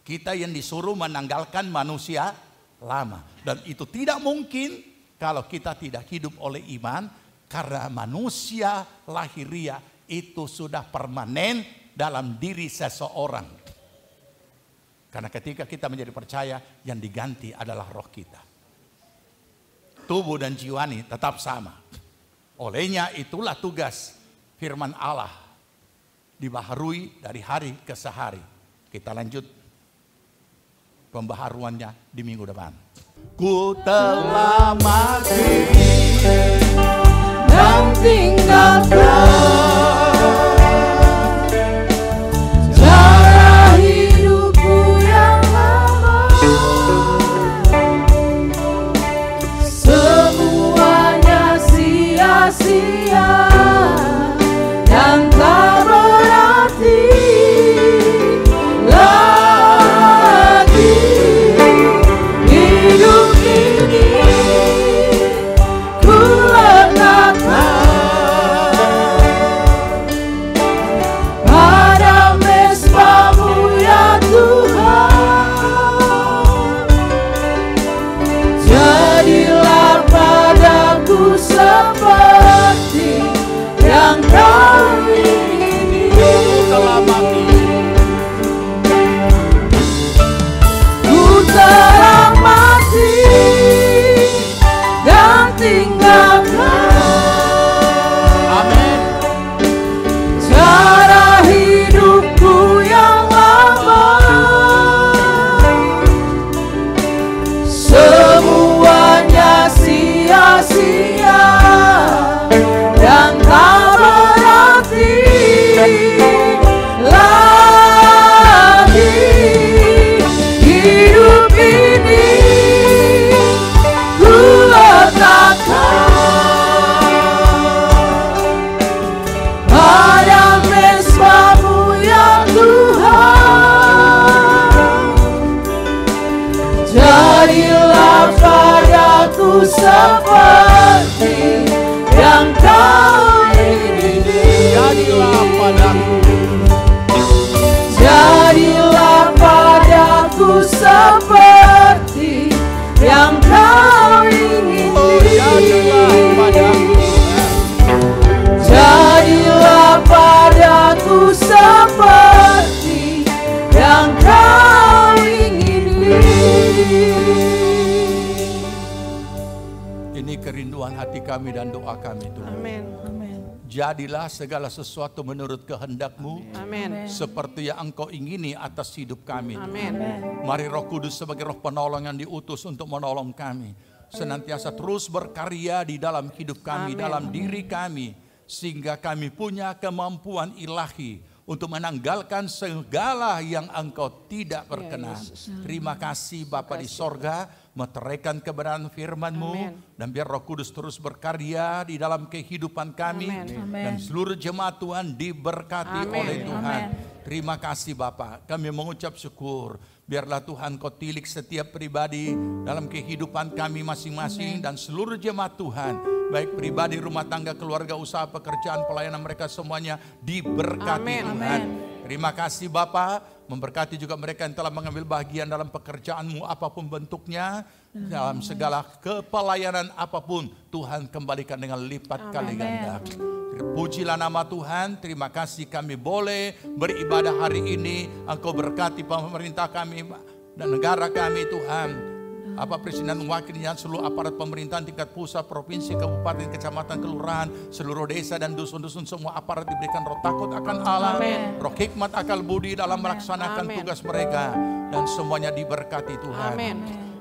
Kita yang disuruh menanggalkan manusia lama. Dan itu tidak mungkin kalau kita tidak hidup oleh iman. Karena manusia lahiria itu sudah permanen dalam diri seseorang. Karena ketika kita menjadi percaya, yang diganti adalah roh kita. Tubuh dan jiwa ini tetap sama. Olehnya itulah tugas firman Allah. Dibaharui dari hari ke sehari. Kita lanjut pembaharuannya di minggu depan. Ku telah mati dan tinggalkan dan tak berarti lagi hidup ini ku letakkan Ini kerinduan hati kami dan doa kami Tuhan. Amin. Jadilah segala sesuatu menurut kehendak-Mu. Amin. Seperti yang Engkau ingini atas hidup kami. Amin. Mari Roh Kudus sebagai roh penolong yang diutus untuk menolong kami. Senantiasa terus berkarya di dalam hidup kami, dalam diri kami. Sehingga kami punya kemampuan ilahi untuk menanggalkan segala yang Engkau tidak berkenan. Terima kasih Bapa di sorga, meteraikan kebenaran firman-Mu. Dan biar Roh Kudus terus berkarya di dalam kehidupan kami. Dan seluruh jemaat Tuhan diberkati oleh Tuhan. Terima kasih Bapa, kami mengucap syukur. Biarlah Tuhan Kau tilik setiap pribadi dalam kehidupan kami masing-masing dan seluruh jemaat Tuhan. Baik pribadi, rumah tangga, keluarga, usaha, pekerjaan, pelayanan mereka semuanya diberkati Tuhan. Terima kasih Bapa, memberkati juga mereka yang telah mengambil bagian dalam pekerjaan-Mu apapun bentuknya. Dalam segala kepelayanan apapun, Tuhan kembalikan dengan lipat kali ganda. Pujilah nama Tuhan, terima kasih kami boleh beribadah hari ini. Engkau berkati pemerintah kami dan negara kami Tuhan. Bapak Presiden dan wakilnya, seluruh aparat pemerintahan tingkat pusat, provinsi, kabupaten, kecamatan, kelurahan, seluruh desa dan dusun-dusun, semua aparat diberikan roh takut akan Allah, roh hikmat, akal budi dalam melaksanakan tugas mereka. Dan semuanya diberkati Tuhan.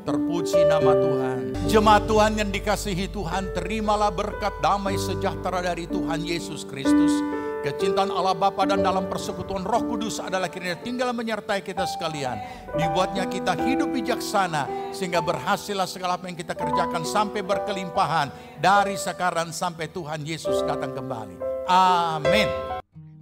Terpuji nama Tuhan. Jemaat Tuhan yang dikasihi Tuhan, terimalah berkat damai sejahtera dari Tuhan Yesus Kristus. Kecintaan Allah Bapa dan dalam persekutuan Roh Kudus adalah kiranya tinggal menyertai kita sekalian. Dibuatnya kita hidup bijaksana sehingga berhasillah segala apa yang kita kerjakan sampai berkelimpahan dari sekarang sampai Tuhan Yesus datang kembali. Amin.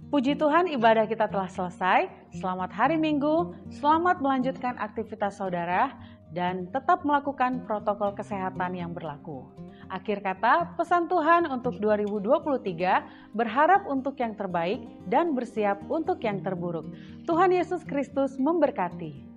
Puji Tuhan, ibadah kita telah selesai. Selamat hari Minggu, selamat melanjutkan aktivitas saudara, dan tetap melakukan protokol kesehatan yang berlaku. Akhir kata, pesan Tuhan untuk 2023, berharap untuk yang terbaik dan bersiap untuk yang terburuk. Tuhan Yesus Kristus memberkati.